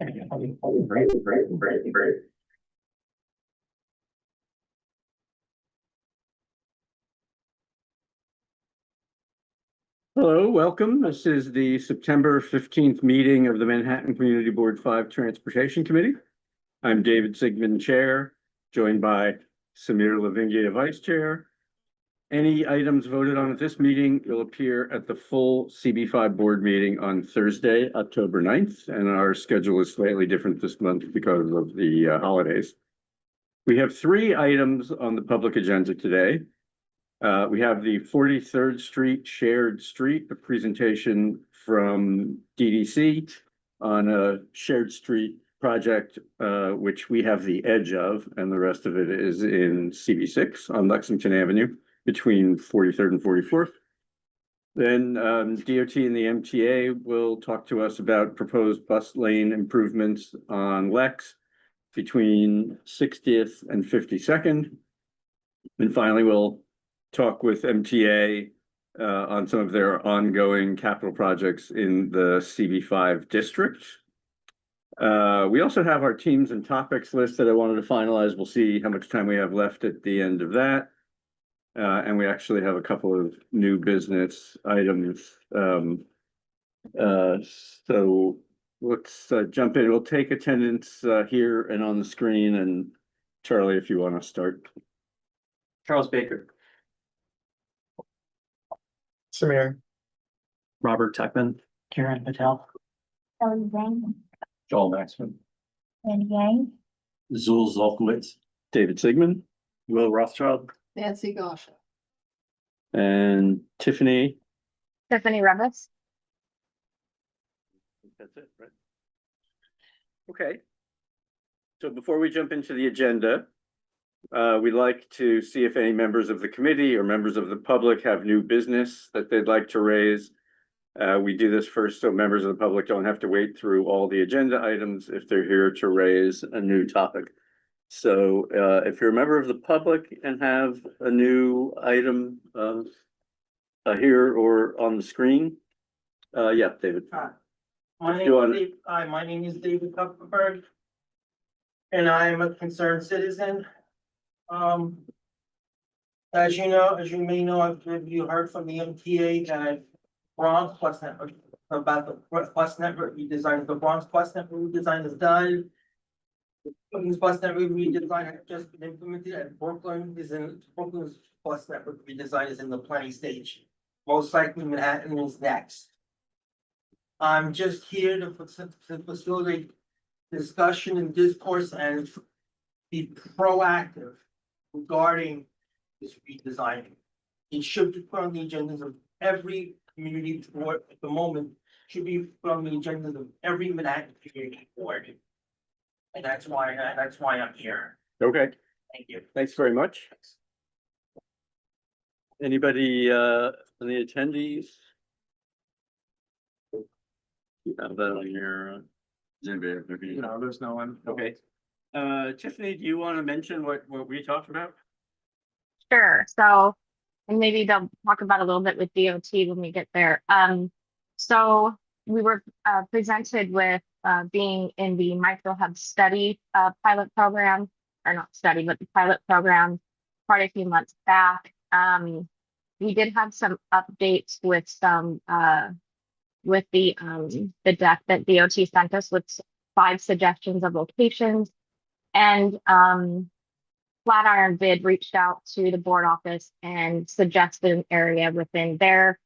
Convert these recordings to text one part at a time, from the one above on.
Great. Hello, welcome. This is the September 15th meeting of the Manhattan Community Board 5 Transportation Committee. I'm David Sigmund, Chair, joined by Samir Lavingia, Vice Chair. Any items voted on at this meeting will appear at the full CB5 board meeting on Thursday, October 9th, and our schedule is slightly different this month because of the holidays. We have 3 items on the public agenda today. We have the 43rd Street Shared Street, a presentation from DDC on a shared street project, which we have the edge of, and the rest of it is in CB6 on Lexington Avenue between 43rd and 44th. Then DOT and the MTA will talk to us about proposed bus lane improvements on Lex between 60th and 52nd. And finally, we'll talk with MTA on some of their ongoing capital projects in the CB5 district. We also have our teams and topics list that I wanted to finalize. We'll see how much time we have left at the end of that. And we actually have a couple of new business items. So let's jump in. We'll take attendance here and on the screen. And Charlie, if you want to start. Charles Baker. Samir. Robert Tuckman. Karen Patel. Kelly Zhang, Joel Maxman. Andy Yang, Zul Zolkowitz. David Sigmund. Will Rothschild. Nancy Gosh. And Tiffany. Tiffany Revis. That's it, right? Okay. So before we jump into the agenda, we'd like to see if any members of the committee or members of the public have new business that they'd like to raise. We do this first so members of the public don't have to wait through all the agenda items if they're here to raise a new topic. So if you're a member of the public and have a new item here or on the screen, yeah, David. My name is David Kupferberg, and I am a concerned citizen. As you may know, you heard from the MTA that Bronx Bus Network about the bus network redesign. The Bronx Bus Network redesign is done. Brooklyn's bus network redesign has just been implemented, and Brooklyn's bus network redesign is in the planning stage. Most likely Manhattan is next. I'm just here to facilitate discussion and discourse and be proactive regarding this redesign. It should be put on the agendas of every community board at the moment, should be put on the agendas of every Manhattan community board. And that's why I'm here. Okay, Thank you. thanks very much. Anybody on the attendees? You have that on your agenda. No, there's no one. Okay. Tiffany, do you want to mention what we talked about? Sure. So, and maybe they'll talk about a little bit with DOT when we get there. So we were presented with being in the Micro Hub study pilot program, or not study, but the pilot program quite a few months back. We did have some updates with some with the deck that DOT sent us with 5 suggestions of locations, and Flatiron Bid reached out to the board office and suggested an area within their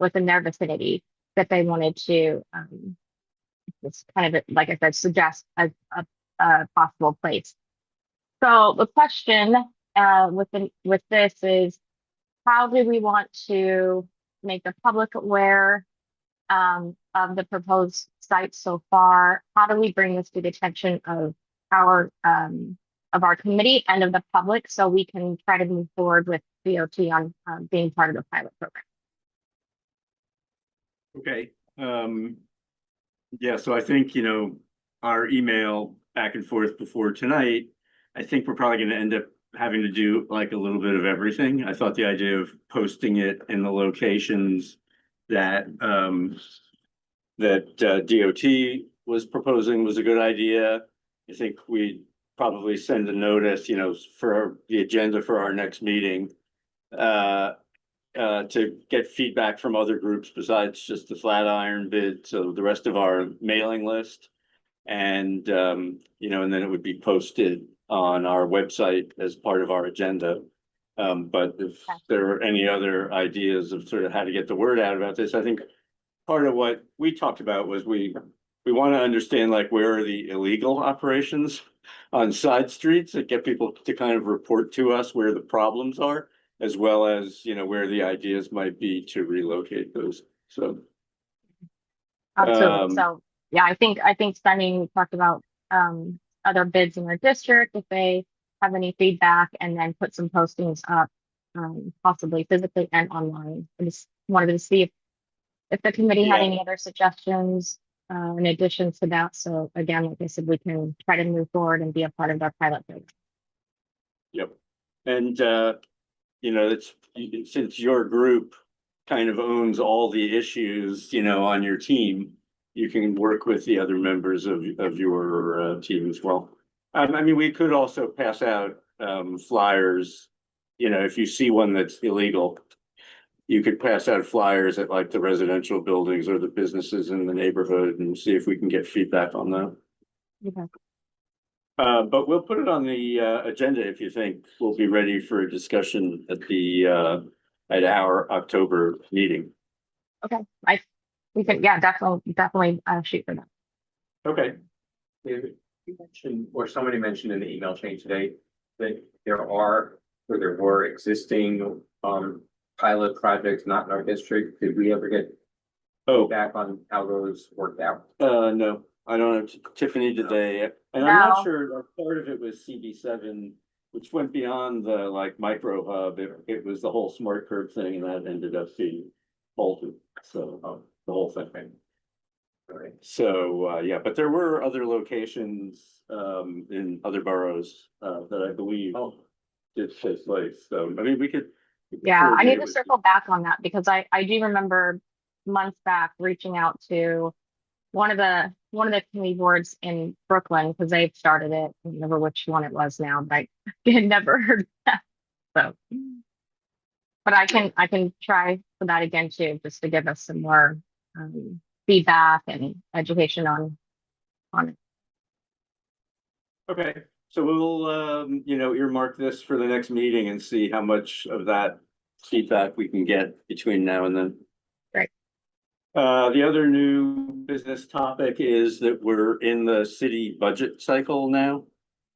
vicinity that they wanted to it's kind of, like I said, suggest as a possible place. So the question with this is, how do we want to make the public aware of the proposed sites so far? How do we bring this to the attention of our committee and of the public so we can try to move forward with DOT on being part of the pilot program? Okay. Yeah, so I think, our email back and forth before tonight, I think we're probably going to end up having to do like a little bit of everything. I thought the idea of posting it in the locations that DOT was proposing was a good idea. I think we probably send a notice, for the agenda for our next meeting. To get feedback from other groups besides just the Flatiron bid, so the rest of our mailing list. And, and then it would be posted on our website as part of our agenda. But if there are any other ideas of sort of how to get the word out about this, I think part of what we talked about was we want to understand like where are the illegal operations on side streets and get people to kind of report to us where the problems are, as well as, where the ideas might be to relocate those. So. Absolutely. So, yeah, I think spending, we talked about other bids in our district, if they have any feedback, and then put some postings up, possibly physically and online. I just wanted to see if the committee had Yeah. any other suggestions in addition to that. So again, like I said, we can try to move forward and be a part of our pilot program. Yep. And, it's, since your group kind of owns all the issues, on your team, you can work with the other members of your team as well. I mean, we could also pass out flyers, if you see one that's illegal, you could pass out flyers at like the residential buildings or the businesses in the neighborhood and see if we can get feedback on that. Okay. But we'll put it on the agenda if you think we'll be ready for a discussion at our October meeting. Okay. We can, yeah, definitely shoot for that. Okay. David, you mentioned, or somebody mentioned in the email chain today that there were existing pilot projects not in our district. Did we ever get back on how those worked out? No, I don't know. Tiffany, did they? And I'm not No. sure, part of it was CB7, which went beyond the like micro hub. It was the whole smart curb thing, and that ended up being halted. So the whole thing. Right. So yeah, but there were other locations in other boroughs that I believe did take place. So I mean, we could. Yeah, I need to circle back on that because I do remember months back reaching out to one of the committee boards in Brooklyn because they've started it. I don't remember which one it was now, but I had never heard that. So, but I can try for that again too, just to give us some more feedback and education on it. Okay, so we'll earmark this for the next meeting and see how much of that feedback we can get between now and then. Right. The other new business topic is that we're in the city budget cycle now.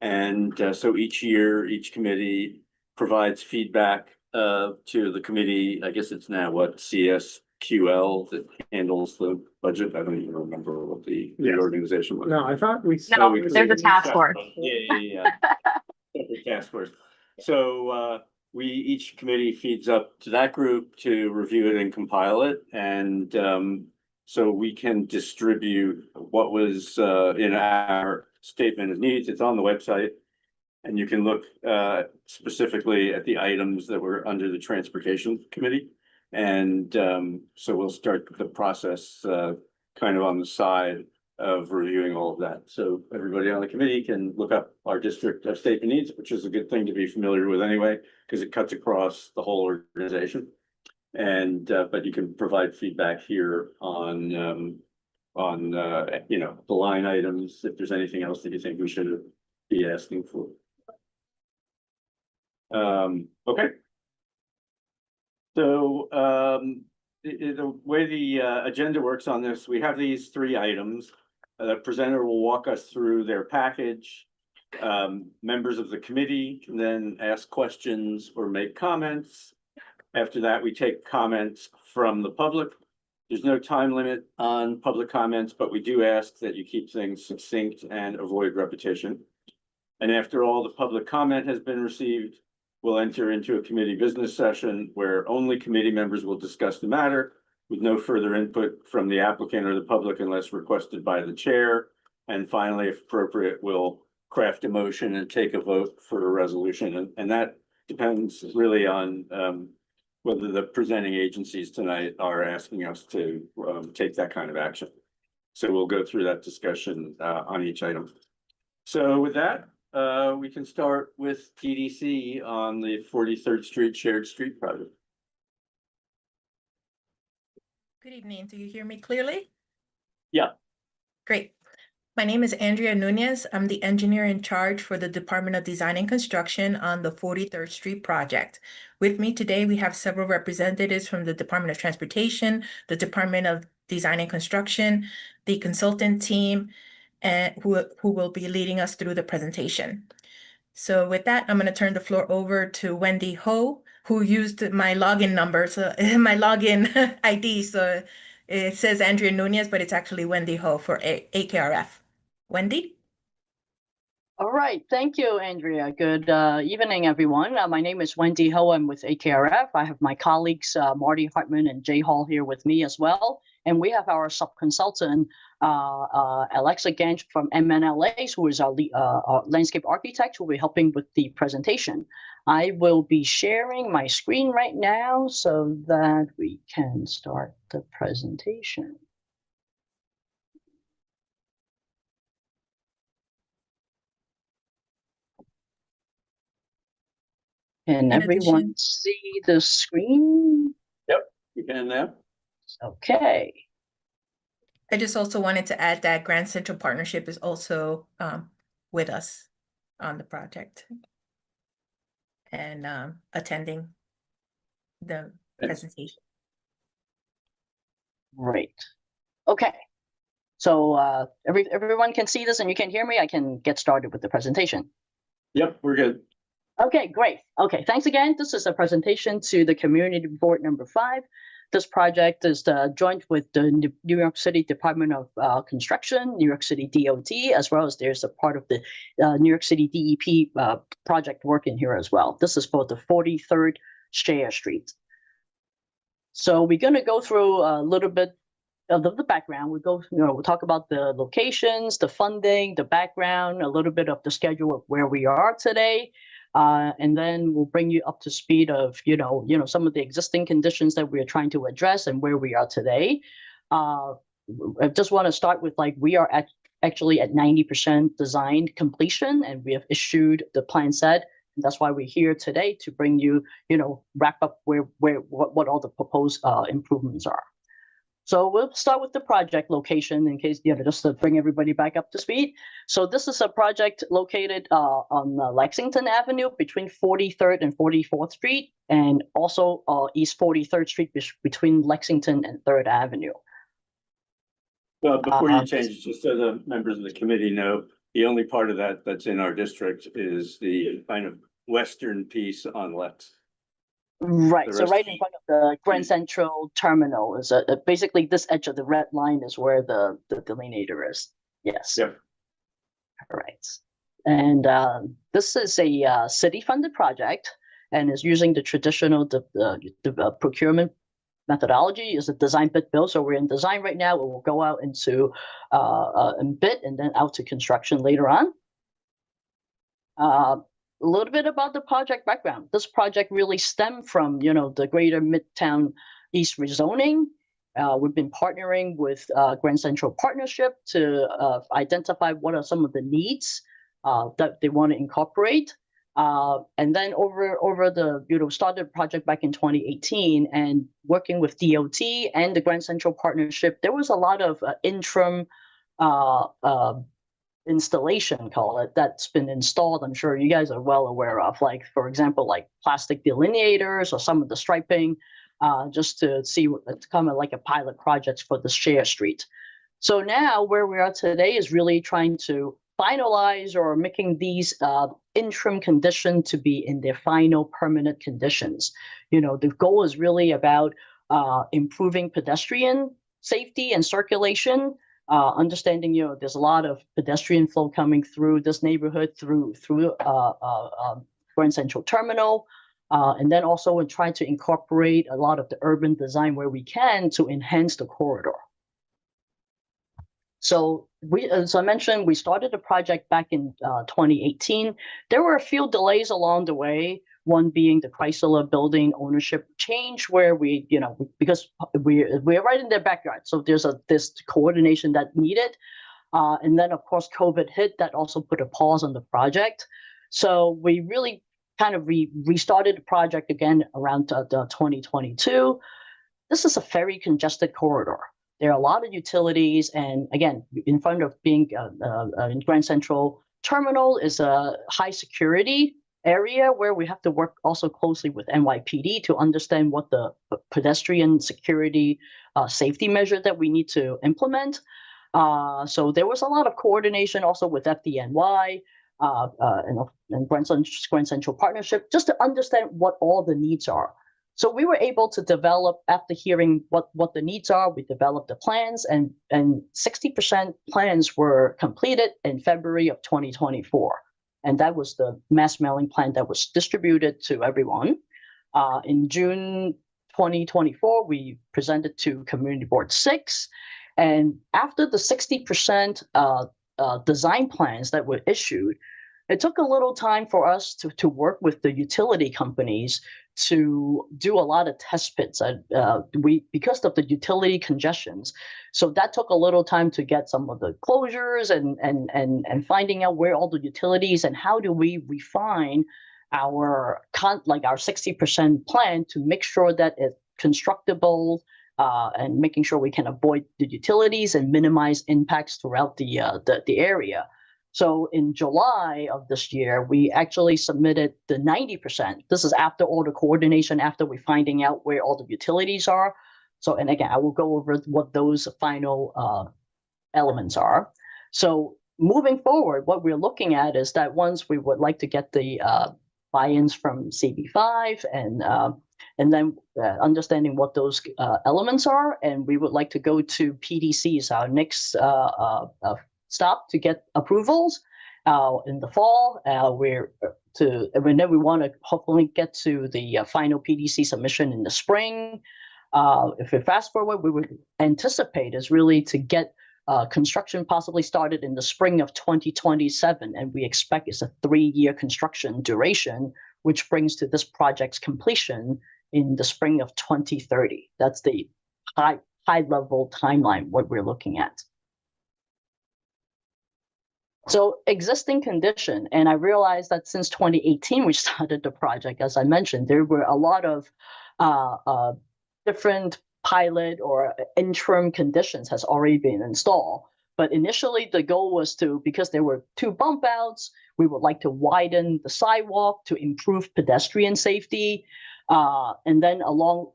And so each year, each committee provides feedback to the committee. I guess it's now what, CSQL that handles the budget. I don't even remember what the organization was. No, I thought we. No, there's a task force. Yeah. Separate task force. So each committee feeds up to that group to review it and compile it. And so we can distribute what was in our statement of needs. It's on the website. And you can look specifically at the items that were under the transportation committee. And so we'll start the process kind of on the side of reviewing all of that. So everybody on the committee can look up our district statement needs, which is a good thing to be familiar with anyway, because it cuts across the whole organization. And but you can provide feedback here on the line items, if there's anything else that you think we should be asking for. Okay. So the way the agenda works on this, we have these three items. The presenter will walk us through their package. Members of the committee can then ask questions or make comments. After that, we take comments from the public. There's no time limit on public comments, but we do ask that you keep things succinct and avoid repetition. And after all the public comment has been received, we'll enter into a committee business session where only committee members will discuss the matter with no further input from the applicant or the public unless requested by the chair. And finally, if appropriate, we'll craft a motion and take a vote for a resolution. And that depends really on whether the presenting agencies tonight are asking us to take that kind of action. So we'll go through that discussion on each item. So with that, we can start with TDC on the 43rd Street Shared Street project. Good evening. Do you hear me clearly? Yeah. Great. My name is Andrea Nunez. I'm the engineer in charge for the Department of Design and Construction on the 43rd Street project. With me today, we have several representatives from the Department of Transportation, the Department of Design and Construction, the consultant team, and who will be leading us through the presentation. So with that, I'm going to turn the floor over to Wendy Ho, who used my login number, so my login ID. So it says Andrea Nunez, but it's actually Wendy Ho for AKRF. Wendy? All right, thank you, Andrea. Good evening, everyone. My name is Wendy Ho. I'm with AKRF. I have my colleagues Marty Hartman and Jay Hall here with me as well. And we have our sub-consultant, Alexa Ganch from MNLAs, who is our landscape architect, who will be helping with the presentation. I will be sharing my screen right now so that we can start the presentation. Can everyone see the screen? Yep, you can now. Okay. I just also wanted to add that Grand Central Partnership is also with us on the project and attending the presentation. Great. Okay. So everyone can see this and you can hear me. I can get started with the presentation. Yep, we're good. Okay, great. Okay, thanks again. This is a presentation to the Community Board number 5. This project is joint with the New York City Department of Construction, New York City DOT, as well as there's a part of the New York City DEP project work in here as well. This is for the 43rd Shea Street. So we're going to go through a little bit of the background. We'll talk about the locations, the funding, the background, a little bit of the schedule of where we are today. And then we'll bring you up to speed of, some of the existing conditions that we are trying to address and where we are today. I just want to start with we are actually at 90% design completion, and we have issued the plan set. And that's why we're here today to bring you, wrap up what all the proposed improvements are. So we'll start with the project location in case, just to bring everybody back up to speed. So this is a project located on Lexington Avenue between 43rd and 44th Street, and also East 43rd Street between Lexington and 3rd Avenue. Well, before you change, just so the members of the committee know, the only part of that that's in our district is the kind of western piece on Lex. Right, so right in front of the Grand Central Terminal is basically this edge of the red line is where the delineator is. Yes. Yep. All right. And this is a city-funded project and is using the traditional procurement methodology. Is a design bid build. So we're in design right now. We'll go out into bid and then out to construction later on. A little bit about the project background. This project really stemmed from, the Greater Midtown East rezoning. We've been partnering with Grand Central Partnership to identify what are some of the needs that they want to incorporate. And then over the, started the project back in 2018 and working with DOT and the Grand Central Partnership, there was a lot of interim installation, call it, that's been installed. I'm sure you guys are well aware of, for example, plastic delineators or some of the striping, just to see it's kind of like a pilot project for the Shea Street. So now where we are today is really trying to finalize or making these interim conditions to be in their final permanent conditions. The goal is really about improving pedestrian safety and circulation. Understanding, there's a lot of pedestrian flow coming through this neighborhood through Grand Central Terminal, and then also in trying to incorporate a lot of the urban design where we can to enhance the corridor. So as I mentioned, we started the project back in 2018. There were a few delays along the way. One being the Chrysler building ownership change, where because we're right in their backyard, so there's this coordination that needed. And then of course COVID hit, that also put a pause on the project. So we really kind of restarted the project again around the 2022. This is a very congested corridor. There are a lot of utilities, and again, in front of being in Grand Central Terminal is a high security area where we have to work also closely with NYPD to understand what the pedestrian security safety measure that we need to implement. So there was a lot of coordination also with FDNY and Grand Central Partnership, just to understand what all the needs are. So we were able to develop, after hearing what the needs are, we developed the plans, and 60% plans were completed in February of 2024. And that was the mass mailing plan that was distributed to everyone. In June 2024, we presented to Community Board 6. And after the 60% design plans that were issued, it took a little time for us to work with the utility companies to do a lot of test pits. Because of the utility congestions, so that took a little time to get some of the closures and finding out where all the utilities and how do we refine our 60% plan to make sure that it's constructible, and making sure we can avoid the utilities and minimize impacts throughout the area. So in July of this year, we actually submitted the 90%. This is after all the coordination, after we finding out where all the utilities are. So, and again, I will go over what those final elements are. So moving forward, what we're looking at is that once we would like to get the buy-ins from CB5 and then understanding what those elements are, and we would like to go to PDCs, our next stop to get approvals in the fall. And then we want to hopefully get to the final PDC submission in the spring. If we fast forward, we would anticipate is really to get construction possibly started in the spring of 2027, and we expect it's a 3-year construction duration, which brings to this project's completion in the spring of 2030. That's the high level timeline what we're looking at. So existing condition, and I realized that since 2018 we started the project, as I mentioned, there were a lot of different pilot or interim conditions has already been installed. But initially the goal was to, because there were 2 bump outs, we would like to widen the sidewalk to improve pedestrian safety. And then along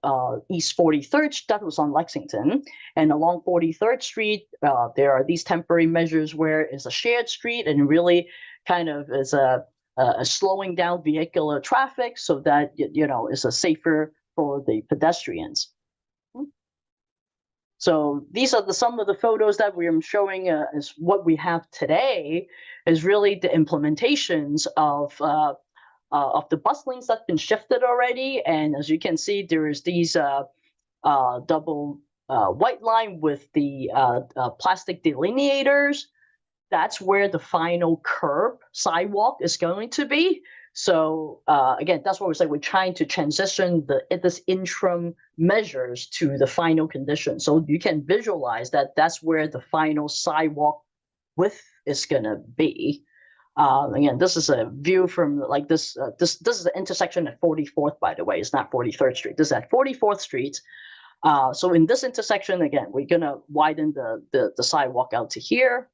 East 43rd, that was on Lexington, and along 43rd Street, there are these temporary measures where it's a shared street and really kind of is a slowing down vehicular traffic so that, is a safer for the pedestrians. So these are some of the photos that we are showing is what we have today is really the implementations of the bus lanes that's been shifted already. And as you can see, there is these double white line with the plastic delineators. That's where the final curb sidewalk is going to be. So again, that's what we're saying. We're trying to transition this interim measures to the final condition. So you can visualize that that's where the final sidewalk width is going to be. Again, this is a view from like this. This is the intersection at 44th, by the way. It's not 43rd Street. This is at 44th Street. So in this intersection, again, we're going to widen the sidewalk out to here.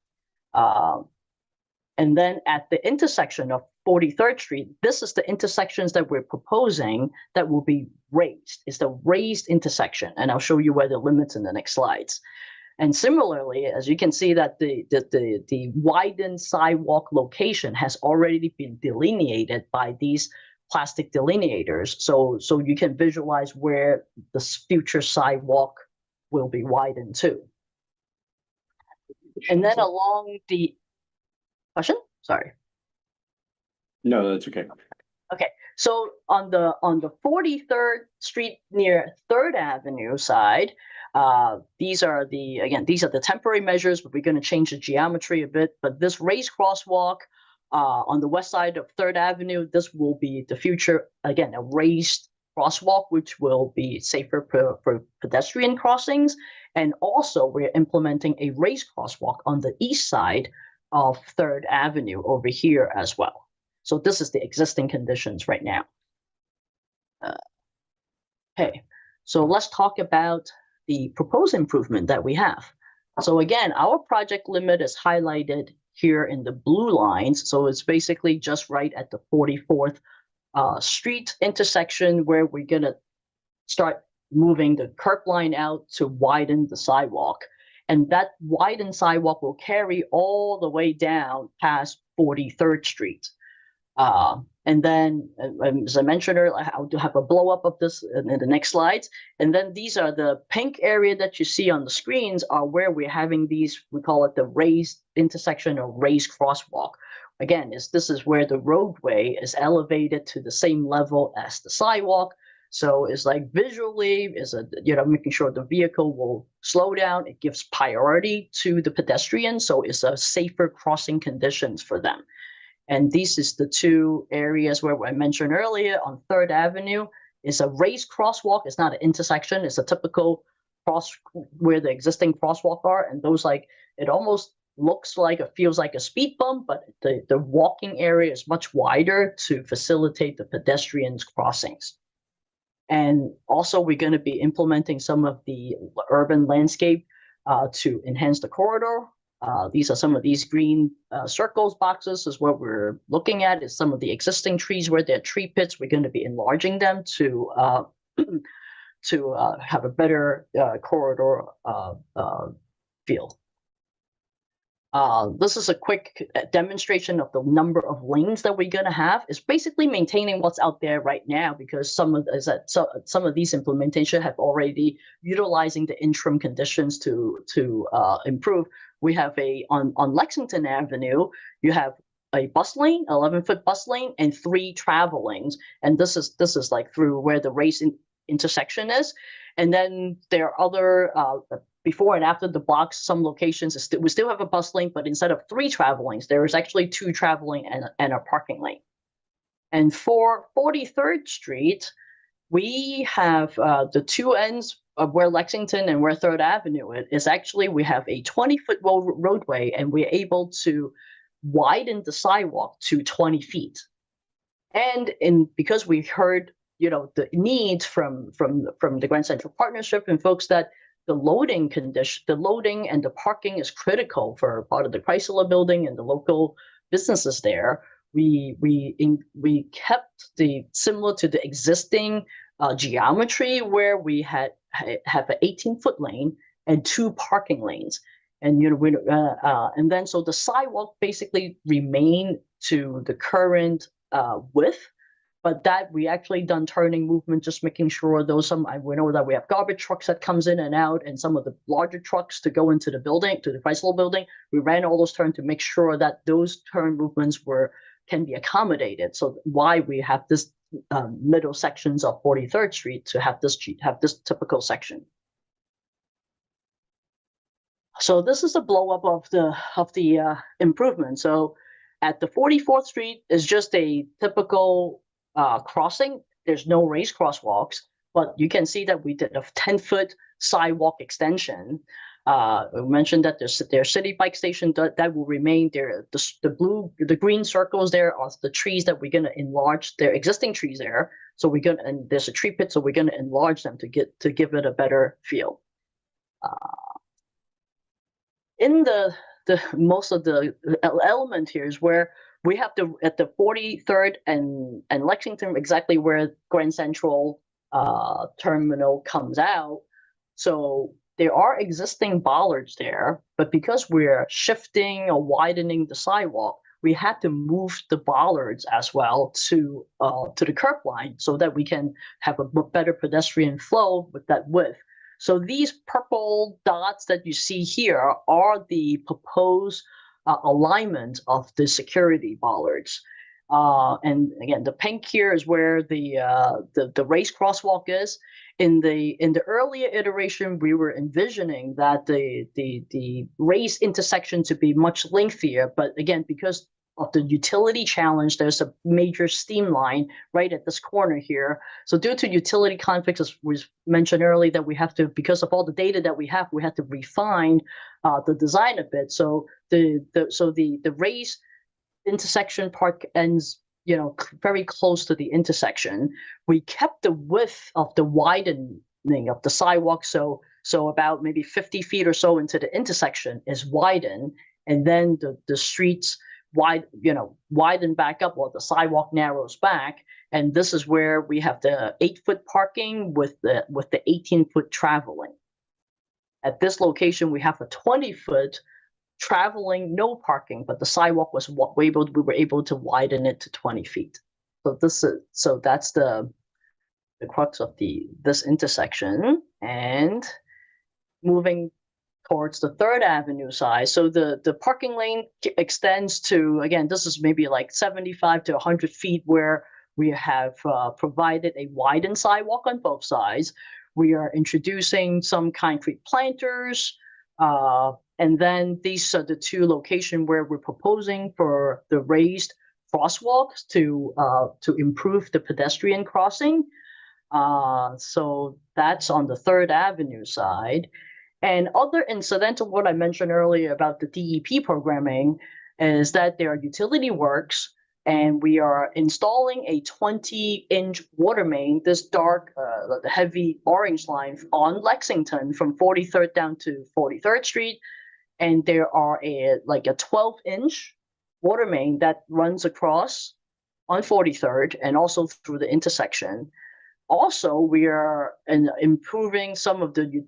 And then at the intersection of 43rd Street, this is the intersections that we're proposing that will be raised. It's the raised intersection, and I'll show you where the limits in the next slides. And similarly, as you can see that the widened sidewalk location has already been delineated by these plastic delineators. So you can visualize where the future sidewalk will be widened to. And then along the question, sorry. No, that's okay. Okay, so on the 43rd Street near 3rd Avenue side, these are the temporary measures, but we're going to change the geometry a bit. But this raised crosswalk On the west side of Third Avenue, this will be the future, again, a raised crosswalk, which will be safer for pedestrian crossings. And also we're implementing a raised crosswalk on the east side of Third Avenue over here as well. So this is the existing conditions right now. Okay, so let's talk about the proposed improvement that we have. So again, our project limit is highlighted here in the blue lines. So it's basically just right at the 44th street intersection where we're gonna start moving the curb line out to widen the sidewalk. And that widened sidewalk will carry all the way down past 43rd Street. And then, as I mentioned earlier, I'll have a blow up of this in the next slides. And then these are the pink area that you see on the screens are where we're having these, we call it the raised intersection or raised crosswalk. Again, this is where the roadway is elevated to the same level as the sidewalk. So it's like visually making sure the vehicle will slow down. It gives priority to the pedestrian. So it's a safer crossing conditions for them. And this is the two areas where I mentioned earlier on Third Avenue is a raised crosswalk. It's not an intersection. It's a typical cross where the existing crosswalk are. And those it almost looks like, it feels like a speed bump, but the walking area is much wider to facilitate the pedestrians crossings. And also we're going to be implementing some of the urban landscape to enhance the corridor. These are some of these green circles boxes is what we're looking at is some of the existing trees where there are tree pits. We're going to be enlarging them to have a better corridor feel. This is a quick demonstration of the number of lanes that we're going to have. It's basically maintaining what's out there right now because some of these implementation have already utilizing the interim conditions to improve. We have on Lexington Avenue, you have a bus lane, 11-foot bus lane, and 3 travel lanes. And this is like through where the race intersection is. And then there are other before and after the blocks, some locations we still have a bus lane, but instead of 3 travel lanes, there is actually 2 travel lane and a parking lane. And for 43rd Street, we have the 2 ends of where Lexington and where Third Avenue is actually we have a 20-foot roadway, and we're able to widen the sidewalk to 20 feet. And because we heard the needs from the Grand Central Partnership and folks that the loading and the parking is critical for part of the Chrysler Building and the local businesses there. We kept similar to the existing geometry where we have an 18-foot lane and 2 parking lanes, and and then so the sidewalk basically remain to the current width. But that we actually done turning movement, just making sure we know that we have garbage trucks that comes in and out, and some of the larger trucks to go into the building, to the Chrysler Building. We ran all those turns to make sure that those turn movements can be accommodated. So why we have this middle sections of 43rd Street to have this typical section. So this is a blow up of the improvement. So at the 44th Street is just a typical crossing. There's no raised crosswalks, but you can see that we did a 10-foot sidewalk extension. We mentioned that there's city bike station that will remain there. The green circles there are the trees that we're gonna enlarge. There are existing trees there, so and there's a tree pit, so we're gonna enlarge them to give it a better feel. In the most of the element here is where we have at the 43rd and Lexington, exactly where Grand Central terminal comes out. So there are existing bollards there, but because we're shifting or widening the sidewalk, we had to move the bollards as well to the curb line so that we can have a better pedestrian flow with that width. So these purple dots that you see here are the proposed alignment of the security bollards. And again, the pink here is where the raised crosswalk is. In the earlier iteration, we were envisioning that the raised intersection to be much lengthier, but again, because the utility challenge, there's a major steam line right at this corner here. So due to utility conflicts, as was mentioned earlier, that we have to, because of all the data that we have to refine the design a bit. So the raised intersection part ends, very close to the intersection. We kept the width of the widening of the sidewalk, so about maybe 50 feet or so into the intersection is widened, and then the streets widen back up, while the sidewalk narrows back. And this is where we have the 8-foot parking with the 18-foot traveling. At this location, we have a 20-foot traveling, no parking, but the sidewalk we were able to widen it to 20 feet. So that's the crux of this intersection. And moving towards the 3rd Avenue side, so the parking lane extends to, again, this is maybe like 75 to 100 feet, where we have provided a widened sidewalk on both sides. We are introducing some concrete planters, and then these are the 2 locations where we're proposing for the raised crosswalks to improve the pedestrian crossing. So that's on the 3rd Avenue side. And other incidental, what I mentioned earlier about the DEP programming, is that there are utility works, and we are installing a 20-inch water main, this dark, heavy orange line on Lexington from 43rd down to 43rd Street. And there are a 12-inch water main that runs across on 43rd and also through the intersection. Also, we are improving some of the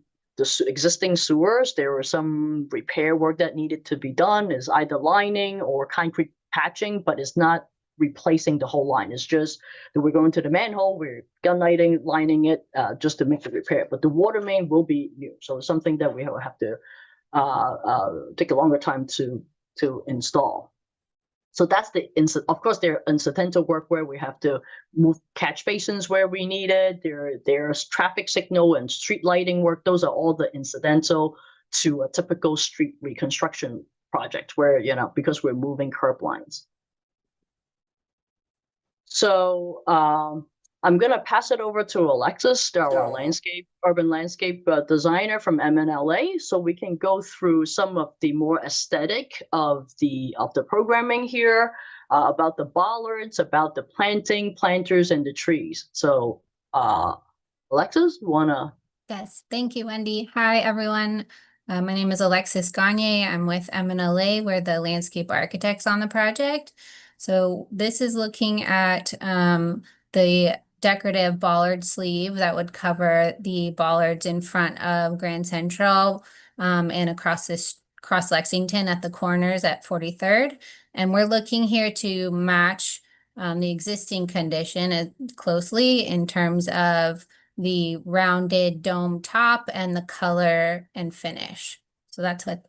existing sewers. There was some repair work that needed to be done, is either lining or concrete patching, but it's not replacing the whole line. It's just that we're going to the manhole, we're lining it just to make the repair. But the water main will be new, so it's something that we have to take a longer time to install. So that's of course, there are incidental work where we have to move catch basins where we need it. There's traffic signal and street lighting work. Those are all the incidental to a typical street reconstruction project where, because we're moving curb lines. So I'm going to pass it over to Alexis, our urban landscape designer from MNLA, so we can go through some of the more aesthetic of the programming here, about the bollards, about the planters, and the trees. So Alexis, you want to? Yes, thank you, Wendy. Hi, everyone. My name is Alexis Gagne. I'm with MNLA. We're the landscape architects on the project. So this is looking at the decorative bollard sleeve that would cover the bollards in front of Grand Central and across Lexington at the corners at 43rd. And we're looking here to match the existing condition closely in terms of the rounded dome top and the color and finish. So that's what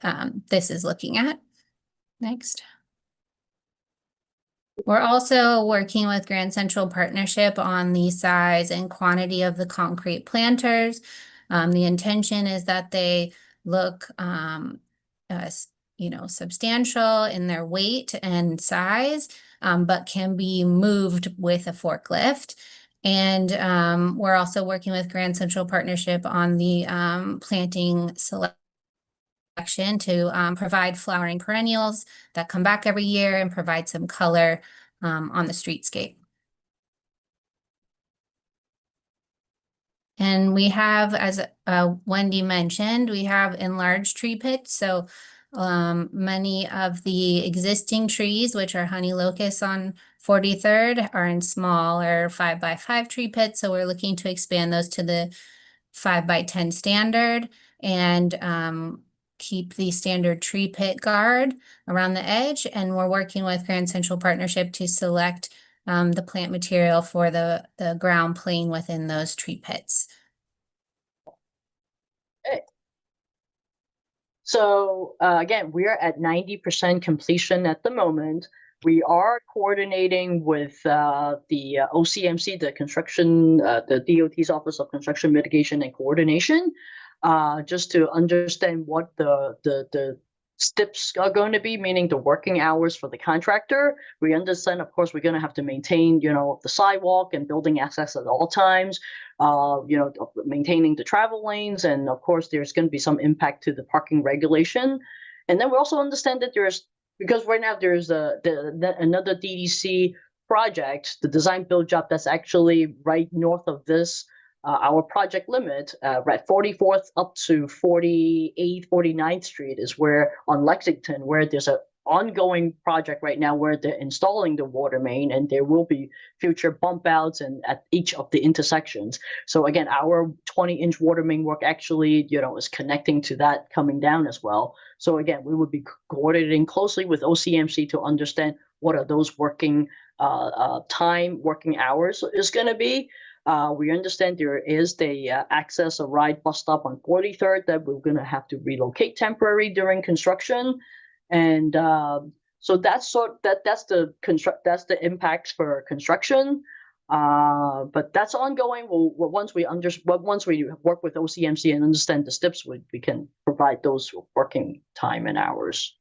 this is looking at. Next. We're also working with Grand Central Partnership on the size and quantity of the concrete planters. The intention is that they look, substantial in their weight and size, but can be moved with a forklift. And we're also working with Grand Central Partnership on the planting selection to provide flowering perennials that come back every year and provide some color on the streetscape. And we have, as Wendy mentioned, we have enlarged tree pits. So many of the existing trees, which are honey locusts on 43rd, are in smaller 5x5 tree pits. So we're looking to expand those to the 5x10 standard and keep the standard tree pit guard around the edge. And we're working with Grand Central Partnership to select the plant material for the ground plane within those tree pits. Okay. So again, we're at 90% completion at the moment. We are coordinating with the OCMC, the DOT's Office of Construction Mitigation and Coordination, just to understand what the steps are going to be, meaning the working hours for the contractor. We understand, of course, we're going to have to maintain, the sidewalk and building access at all times, maintaining the travel lanes. And of course, there's going to be some impact to the parking regulation. And then we also understand that because right now there's another DDC project, the design build job that's actually right north of this, our project limit, at 44th up to 48th, 49th Street is where on Lexington, where there's an ongoing project right now where they're installing the water main, and there will be future bump outs and at each of the intersections. So again, our 20-inch water main work actually, is connecting to that coming down as well. So again, we would be coordinating closely with OCMC to understand what are those working hours is going to be. We understand there is the access a ride bus stop on 43rd that we're going to have to relocate temporary during construction, and so that's the impacts for construction. But that's ongoing. Once we work with OCMC and understand the steps, we can provide those working time and hours.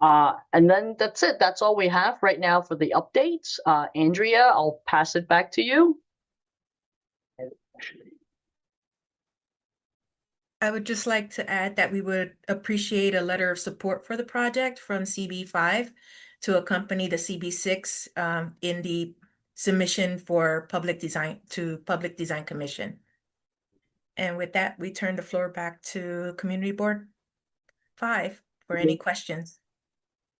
And then that's it. That's all we have right now for the updates. Andrea, I'll pass it back to you. I would just like to add that we would appreciate a letter of support for the project from CB5 to accompany the CB6 in the submission for Public Design Commission. And with that, we turn the floor back to Community Board 5 for any questions.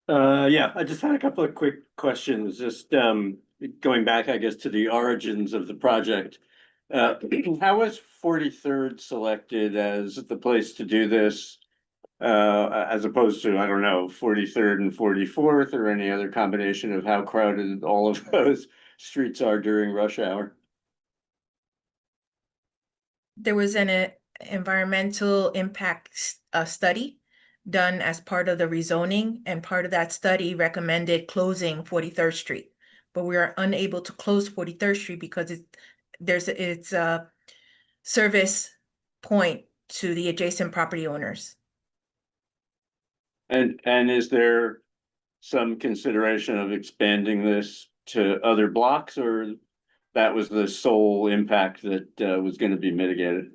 Yeah, I just had a couple of quick questions, just going back, I guess, to the origins of the project. How was 43rd selected as the place to do this, as opposed to, I don't know, 43rd and 44th, or any other combination of how crowded all of those streets are during rush hour? There was an environmental impact study done as part of the rezoning, and part of that study recommended closing 43rd Street. But we are unable to close 43rd Street because it's a service point to the adjacent property owners. And is there some consideration of expanding this to other blocks, or that was the sole impact that was going to be mitigated?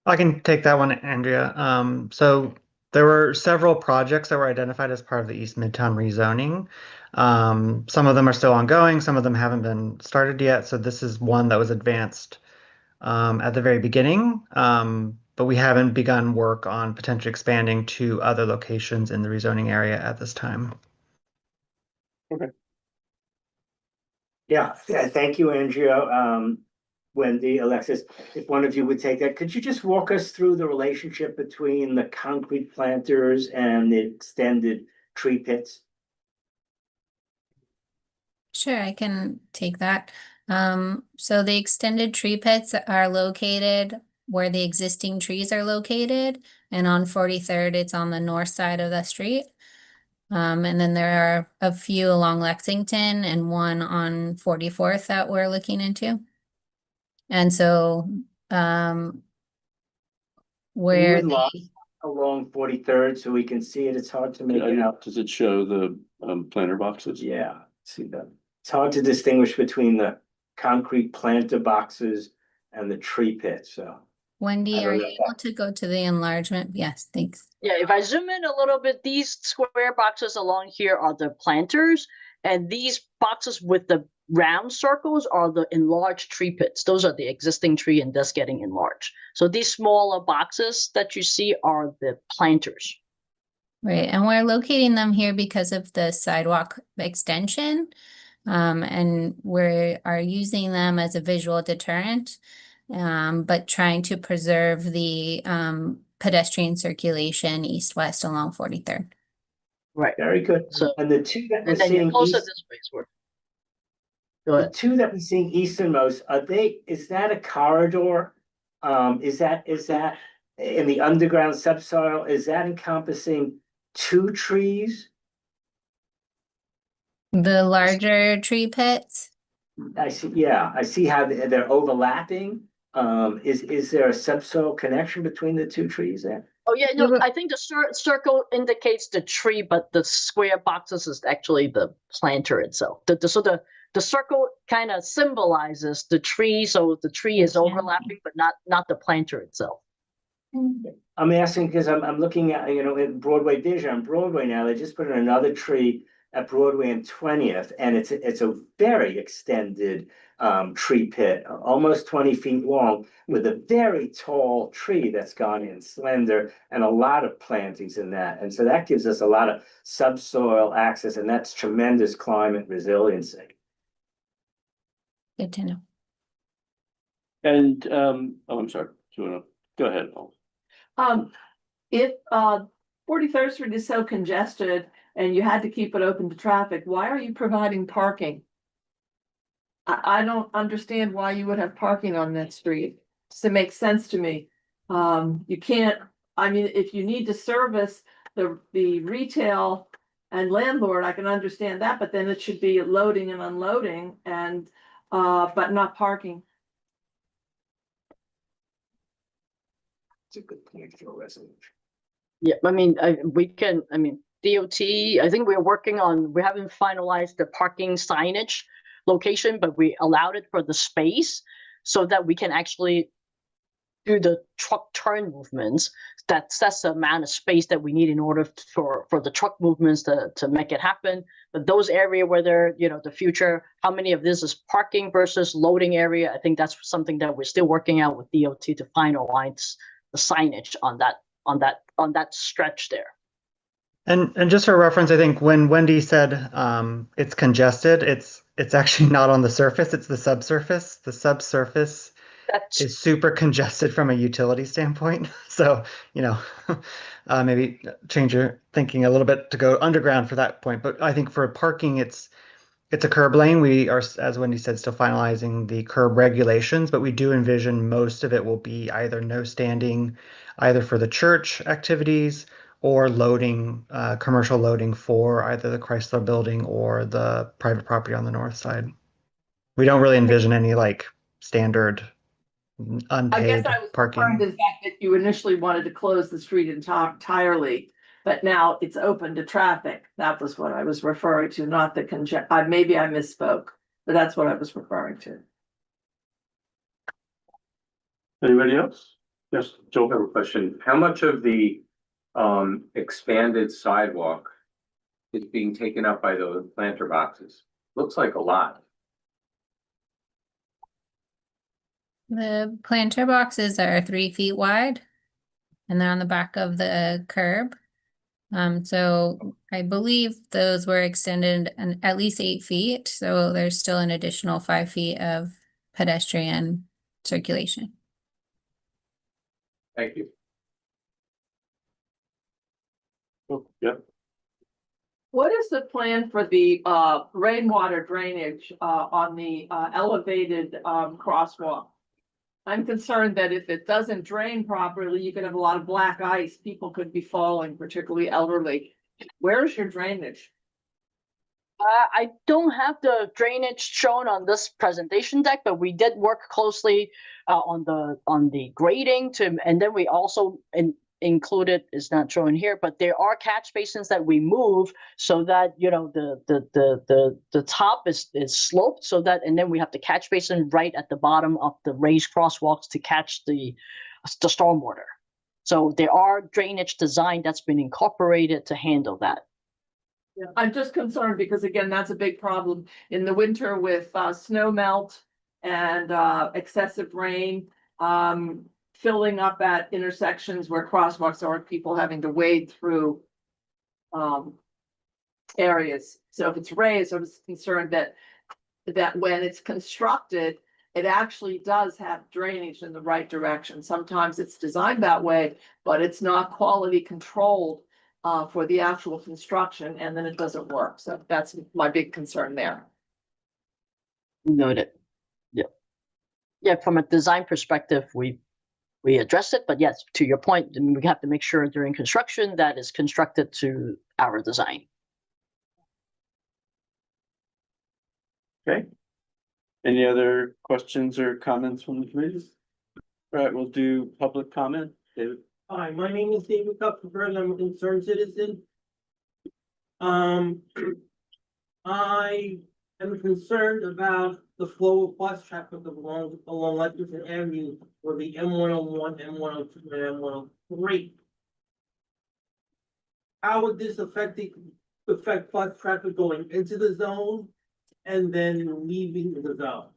I can take that one, Andrea. So there were several projects that were identified as part of the East Midtown rezoning. Some of them are still ongoing, some of them haven't been started yet. So this is one that was advanced at the very beginning, but we haven't begun work on potentially expanding to other locations in the rezoning area at this time. Yeah, thank you, Andrea. Wendy, Alexis, if one of you would take that, could you just walk us through the relationship between the concrete planters and the extended tree pits? Sure, I can take that. So the extended tree pits are located where the existing trees are located, and on 43rd, it's on the north side of the street. And then there are a few along Lexington and one on 44th that we're looking into. And so, where along 43rd, so we can see it. It's hard to make it out. Does it show the planter boxes? Yeah, see that. It's hard to distinguish between the concrete planter boxes and the tree pit. So Wendy, are you able to go to the enlargement? Yes, thanks. Yeah, if I zoom in a little bit, these square boxes along here are the planters, and these boxes with the round circles are the enlarged tree pits. Those are the existing tree and thus getting enlarged. So these smaller boxes that you see are the planters. Right, and we're locating them here because of the sidewalk extension. And we are using them as a visual deterrent, but trying to preserve the pedestrian circulation east-west along 43rd. Right. Very good. So, and the two that we're and then you're seeing closer east, this way is where. Go the ahead. two that we're seeing easternmost, is that a corridor? Is that in the underground subsoil? Is that encompassing two trees? The larger tree pits? I see, yeah, I see how they're overlapping. Is there a subsoil connection between the two trees there? Oh, yeah, no, but- I think the circle indicates the tree, but the square boxes is actually the planter itself. The circle kind of symbolizes the tree, so the tree is overlapping, but not the planter itself. I'm asking because I'm looking at, at Broadway Vision on Broadway now, they just put in another tree at Broadway and 20th, and it's a very extended tree pit, almost 20 feet long, with a very tall tree that's gone in, slender, and a lot of plantings in that. And so that gives us a lot of subsoil access, and that's tremendous climate resiliency. Good to know. And, I'm sorry, do you wanna, go ahead, Paul. If 43rd Street is so congested and you had to keep it open to traffic, why are you providing parking? I don't understand why you would have parking on that street. Doesn't make sense to me. You can't, I mean, if you need to service the retail and landlord, I can understand that, but then it should be loading and unloading and but not parking. It's a good point for a resolution. Yeah, I mean, DOT, I think we haven't finalized the parking signage location, but we allowed it for the space so that we can actually do the truck turn movements. That's the amount of space that we need in order for the truck movements to make it happen. But those area where they're, the future, how many of this is parking versus loading area? I think that's something that we're still working out with DOT to finalize the signage on that stretch there. And just for reference, I think when Wendy said it's congested, it's actually not on the surface, it's the subsurface. The subsurface is super congested from a utility standpoint. So, maybe change your thinking a little bit to go underground for that point. But I think for parking, it's a curb lane. We are, as Wendy said, still finalizing the curb regulations, but we do envision most of it will be either no standing, either for the church activities or loading, commercial loading for either the Chrysler building or the private property on the north side. We don't really envision any standard I guess unpaid I was referring parking. to the fact that you initially wanted to close the street entirely, but now it's open to traffic. That was what I was referring to, not the maybe I misspoke, but that's what I was referring to. Anybody else? Yes, Joel. I have a question. How much of the expanded sidewalk is being taken up by those planter boxes? Looks like a lot. The planter boxes are 3 feet wide and they're on the back of the curb. So I believe those were extended at least 8 feet. So there's still an additional 5 feet of pedestrian circulation. Thank you. Oh, yeah. What is the plan for the rainwater drainage on the elevated crosswalk? I'm concerned that if it doesn't drain properly, you could have a lot of black ice. People could be falling, particularly elderly. Where's your drainage? I don't have the drainage shown on this presentation deck, but we did work closely on the grading and then we also included, is not shown here, but there are catch basins that we move so that the top is sloped so that, and then we have the catch basin right at the bottom of the raised crosswalks to catch the stormwater. So there are drainage design that's been incorporated to handle that. Yeah, I'm just concerned because again, that's a big problem in the winter with snow melt and excessive rain. Filling up at intersections where crosswalks are, people having to wade through areas. So if it's raised, I was concerned that when it's constructed, it actually does have drainage in the right direction. Sometimes it's designed that way, but it's not quality controlled for the actual construction, and then it doesn't work. So that's my big concern there. Noted. Yeah, from a design perspective, we addressed it, but yes, to your point, we have to make sure during construction that is constructed to our design. Okay. Any other questions or comments from the committee? All right, we'll do public comment. David? Hi, my name is David Kupferberg. I'm a concerned citizen. Um, I am concerned about the flow of bus traffic along Lexington Avenue for the M101, M102, and M103. How would this affect bus traffic going into the zone and then leaving the zone?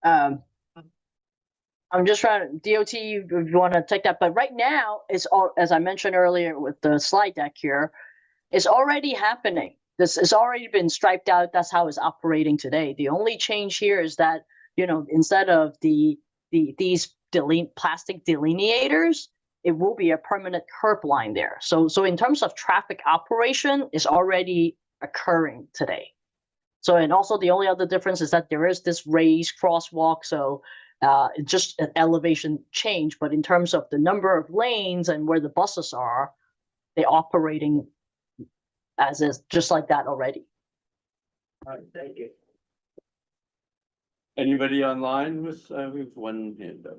I'm just trying to, DOT, if you want to take that, but right now, it's all, as I mentioned earlier with the slide deck here, it's already happening. This has already been striped out. That's how it's operating today. The only change here is that, you know, instead of these plastic delineators, it will be a permanent curb line there. So in terms of traffic operation, it's already occurring today. So, and also the only other difference is that there is this raised crosswalk. So it's just an elevation change, but in terms of the number of lanes and where the buses are, they're operating as is, just like that already. All right, thank you. Anybody online with, we have one hand up.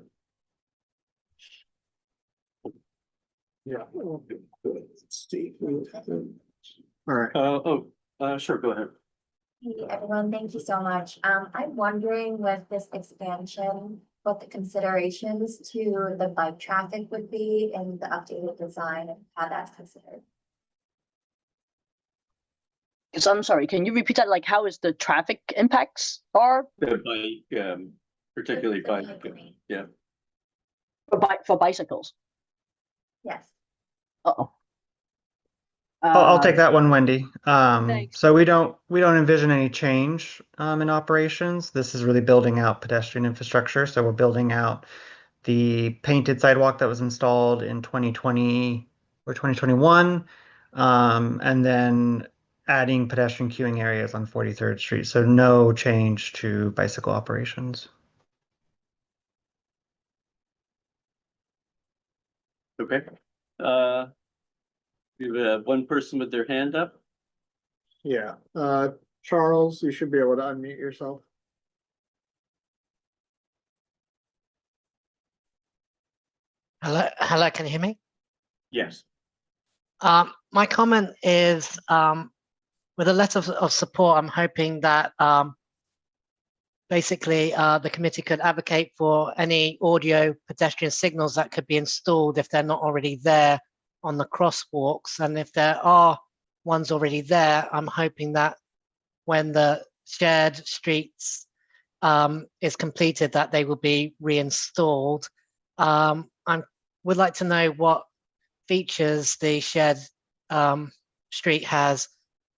Yeah. Steve. All right. Sure, go ahead. Hey everyone, thank you so much. I'm wondering with this expansion, what the considerations to the bike traffic would be in the updated design and how that's considered. So I'm sorry, can you repeat that? Like, how is the traffic impacts are The bike, particularly The bike, bike lane. yeah. for bicycles? Yes. Uh-oh. I'll take that one, Wendy. Thanks. So we don't envision any change in operations. This is really building out pedestrian infrastructure. So we're building out the painted sidewalk that was installed in 2020 or 2021, and then adding pedestrian queuing areas on 43rd Street. So no change to bicycle operations. Okay. We have one person with their hand up. Yeah, Charles, you should be able to unmute yourself. Hello, can you hear me? Yes. My comment is, with a letter of support, I'm hoping that basically the committee could advocate for any audio pedestrian signals that could be installed if they're not already there on the crosswalks. And if there are ones already there, I'm hoping that when the shared streets is completed, that they will be reinstalled. I would like to know what features the shared street has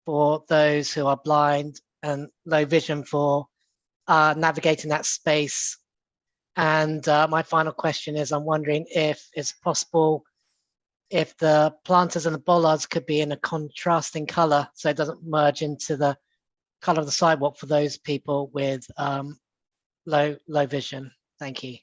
for those who are blind and low vision for navigating that space. And my final question is, I'm wondering if it's possible if the planters and the bollards could be in a contrasting color so it doesn't merge into the color of the sidewalk for those people with low vision. Thank you.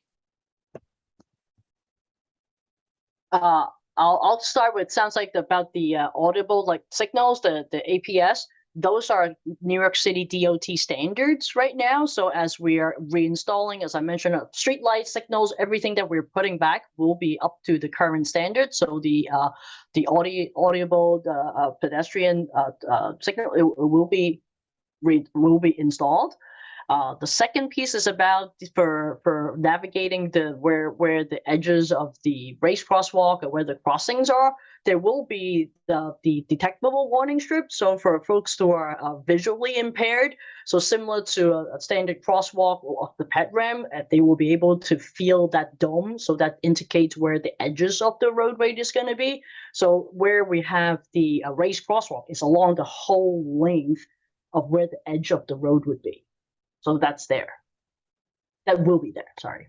I'll start with, sounds like about the audible like signals, the APS. Those are New York City DOT standards right now. So as we are reinstalling, as I mentioned, street light signals, everything that we're putting back will be up to the current standard. So the audible, the pedestrian signal, it will be installed. The second piece is about for navigating where the edges of the race crosswalk or where the crossings are. There will be the detectable warning strip. So for folks who are visually impaired, so similar to a standard crosswalk or the pet ramp, they will be able to feel that dome. So that indicates where the edges of the roadway is going to be. So where we have the race crosswalk is along the whole length of where the edge of the road would be. So that's there. That will be there, sorry.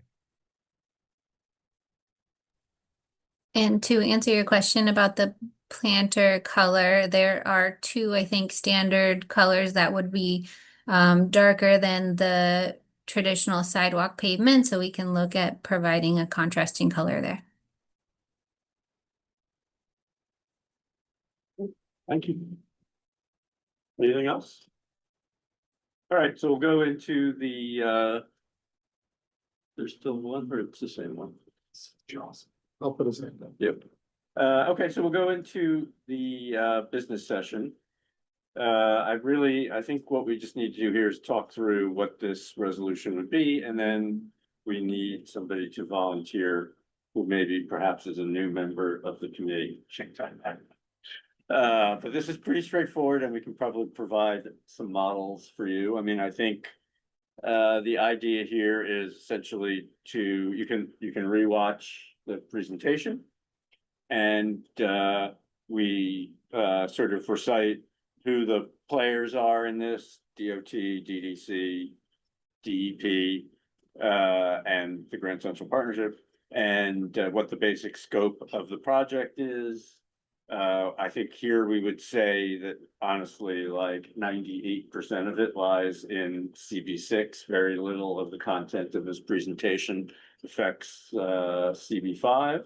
And to answer your question about the planter color, there are two, I think, standard colors that would be darker than the traditional sidewalk pavement. So we can look at providing a contrasting color there. Thank you. Anything else? All right, so we'll go into the, there's still one, or it's the same one? I'll put a same then. Yep. Okay, so we'll go into the, business session. I think what we just need to do here is talk through what this resolution would be, and then we need somebody to volunteer who maybe perhaps is a new member of the committee. But this is pretty straightforward, and we can probably provide some models for you. I mean, I think the idea here is essentially you can rewatch the presentation, and we sort of recite who the players are in this: DOT, DDC, DEP, and the Grand Central Partnership, and what the basic scope of the project is. I think here we would say that honestly, like 98% of it lies in CB6. Very little of the content of this presentation affects CB5.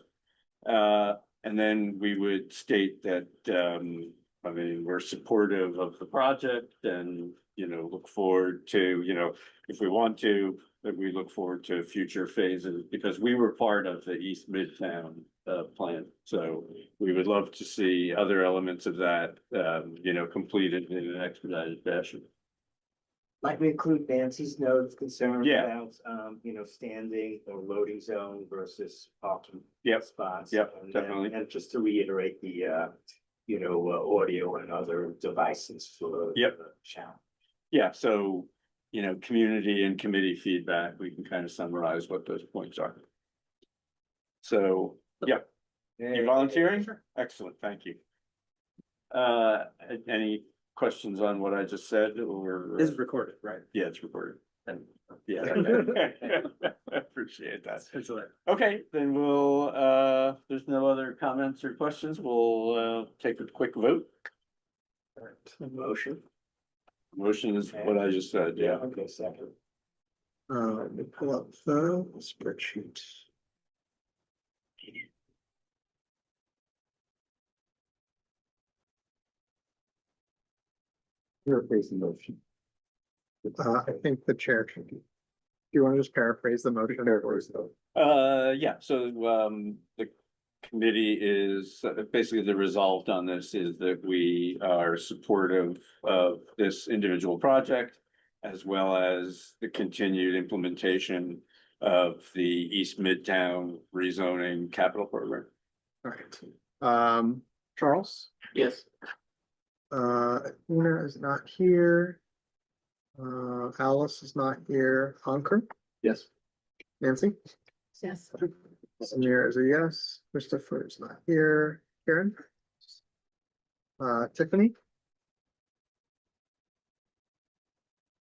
And then we would state that, I mean, we're supportive of the project and, look forward to, if we want to, that we look forward to future phases, because we were part of the East Midtown plan. So we would love to see other elements of that, completed in an expedited fashion. Might we include Nancy's notes concerned Yeah. about, standing or loading zone versus parking Yep. spots? Yep, And definitely. And just to reiterate the, audio and other devices for Yep. the channel. Yeah, so, community and committee feedback, we can kind of summarize what those points are. So, yeah, you volunteering? Excellent, thank you. Any questions on what I just said, or? This is recorded, right? Yeah, it's recorded. And Yeah. Appreciate that. it's all right. Okay, then we'll, there's no other comments or questions. We'll, take a quick vote. Motion. Motion is what I just said, yeah. Okay, second. Let me pull up the spreadsheet. Paraphrase the motion. I think the chair should. Do you want to just paraphrase the motion? Yeah, so, the committee is, basically the resolved on this is that we are supportive of this individual project, as well as the continued implementation of the East Midtown rezoning capital program. All right. Charles? Yes. Una is not here. Alice is not here. Ankur? Yes. Nancy? Yes. Samir is a yes. Christopher is not here. Karen? Tiffany?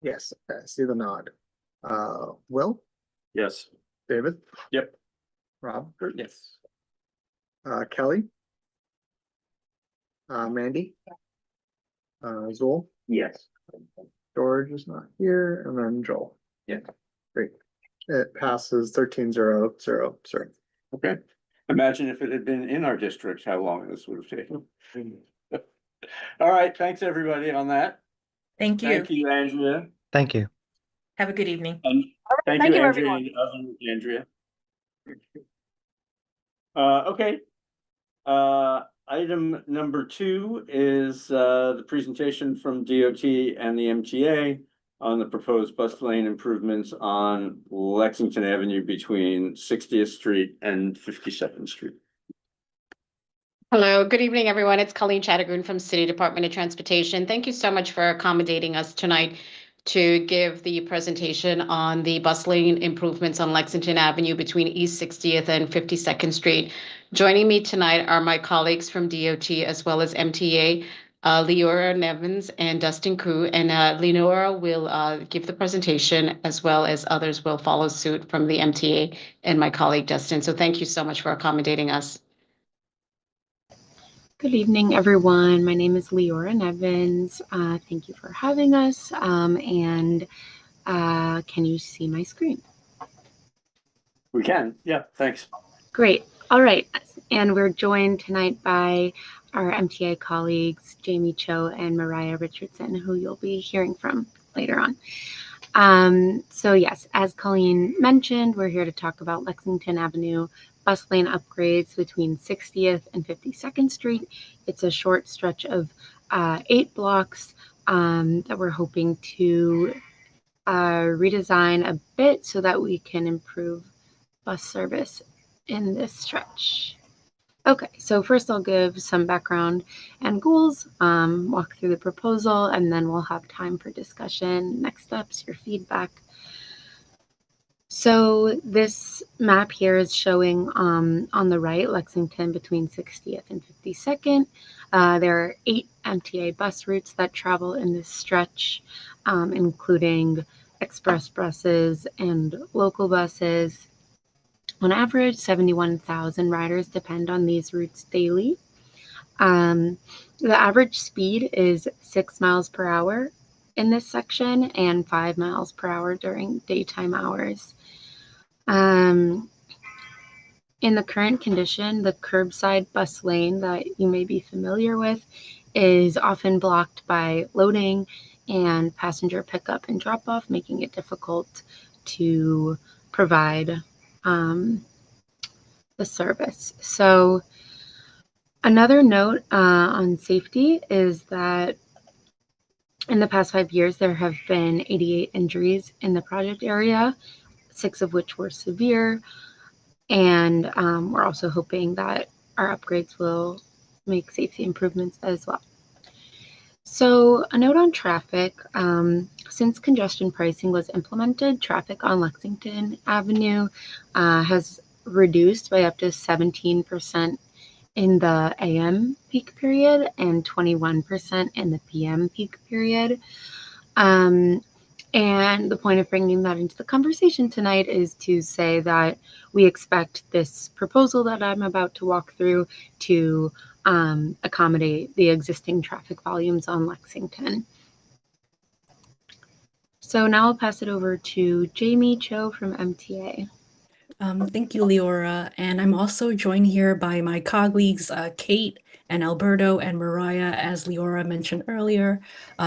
Yes, I see the nod. Will? Yes. David? Yep. Rob? Yes. Kelly? Mandy? Zool? Yes. George is not here, and then Joel. Yeah. Great. It passes 13-0-0-0. Okay. Imagine if it had been in our district, how long this would have taken. All right, thanks, everybody, on that. Thank you. Thank you, Andrea. Thank you. Have a good evening. And thank Thank you, you, Andrea, everyone. and Andrea. Okay. Item number 2 is the presentation from DOT and the MTA on the proposed bus lane improvements on Lexington Avenue between 60th Street and 52nd Street. Hello, good evening, everyone. It's Colleen Chattergoon from City Department of Transportation. Thank you so much for accommodating us tonight to give the presentation on the bus lane improvements on Lexington Avenue between East 60th and 52nd Street. Joining me tonight are my colleagues from DOT as well as MTA, Leora Nevins and Dustin Koo, and Leonora will give the presentation as well as others will follow suit from the MTA and my colleague Dustin. So thank you so much for accommodating us. Good evening, everyone. My name is Leora Nevins. Thank you for having us. Can you see my screen? We can, yeah, thanks. Great. All right. And we're joined tonight by our MTA colleagues, Jamie Cho and Mariah Richardson, who you'll be hearing from. later on. So yes, as Colleen mentioned, we're here to talk about Lexington Avenue bus lane upgrades between 60th and 52nd Street. It's a short stretch of 8 blocks that we're hoping to redesign a bit so that we can improve bus service in this stretch. Okay, so first I'll give some background and goals, walk through the proposal, and then we'll have time for discussion, next steps, your feedback. So this map here is showing on the right, Lexington between 60th and 52nd. There are 8 MTA bus routes that travel in this stretch, including express buses and local buses. On average, 71,000 riders depend on these routes daily. The average speed is 6 miles per hour in this section and 5 miles per hour during daytime hours. In the current condition, the curbside bus lane that you may be familiar with is often blocked by loading and passenger pickup and drop off, making it difficult to provide the service. So another note on safety is that in the past 5 years, there have been 88 injuries in the project area, 6 of which were severe. And we're also hoping that our upgrades will make safety improvements as well. So a note on traffic, since congestion pricing was implemented, traffic on Lexington Avenue has reduced by up to 17% in the AM peak period and 21% in the PM peak period. And the point of bringing that into the conversation tonight is to say that we expect this proposal that I'm about to walk through to accommodate the existing traffic volumes on Lexington. So now I'll pass it over to Jamie Cho from MTA. Thank you, Leora. And I'm also joined here by my colleagues, Kate and Alberto and Mariah, as Leora mentioned earlier.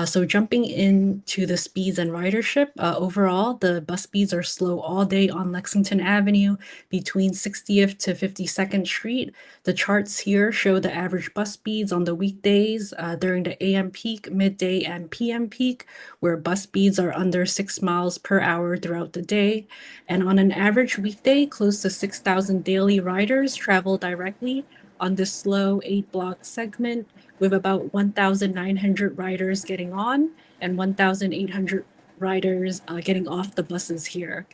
So jumping into the speeds and ridership, overall, the bus speeds are slow all day on Lexington Avenue between 60th to 52nd Street. The charts here show the average bus speeds on the weekdays during the AM peak, midday, and PM peak, where bus speeds are under 6 miles per hour throughout the day. And on an average weekday, close to 6,000 daily riders travel directly on this slow 8-block segment, with about 1,900 riders getting on and 1,800 riders getting off the buses here.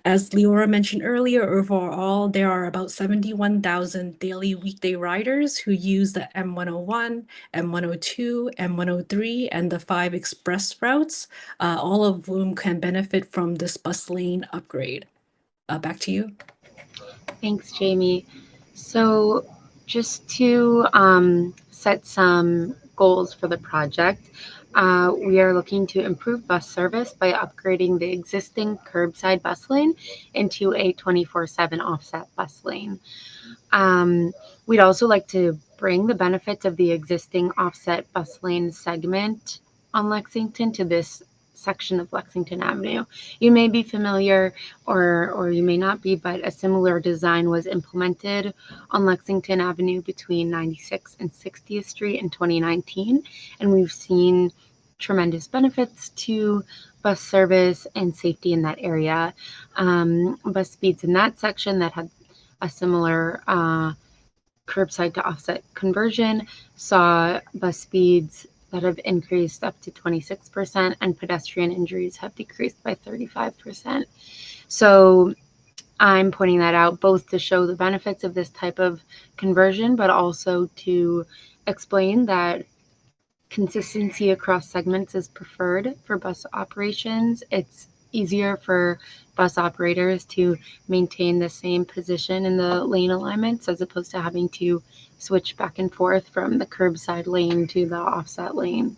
As Leora mentioned earlier, overall, there are about 71,000 daily weekday riders who use the M101, M102, M103, and the 5 express routes, all of whom can benefit from this bus lane upgrade. Back to you. Thanks, Jamie. So just to set some goals for the project, we are looking to improve bus service by upgrading the existing curbside bus lane into a 24/7 offset bus lane. We'd also like to bring the benefits of the existing offset bus lane segment on Lexington to this section of Lexington Avenue. You may be familiar or you may not be, but a similar design was implemented on Lexington Avenue between 96th and 60th Street in 2019, and we've seen tremendous benefits to bus service and safety in that area. Bus speeds in that section that had a similar curbside to offset conversion saw bus speeds that have increased up to 26%, and pedestrian injuries have decreased by 35%. So I'm pointing that out both to show the benefits of this type of conversion, but also to explain that consistency across segments is preferred for bus operations. It's easier for bus operators to maintain the same position in the lane alignments as opposed to having to switch back and forth from the curbside lane to the offset lane.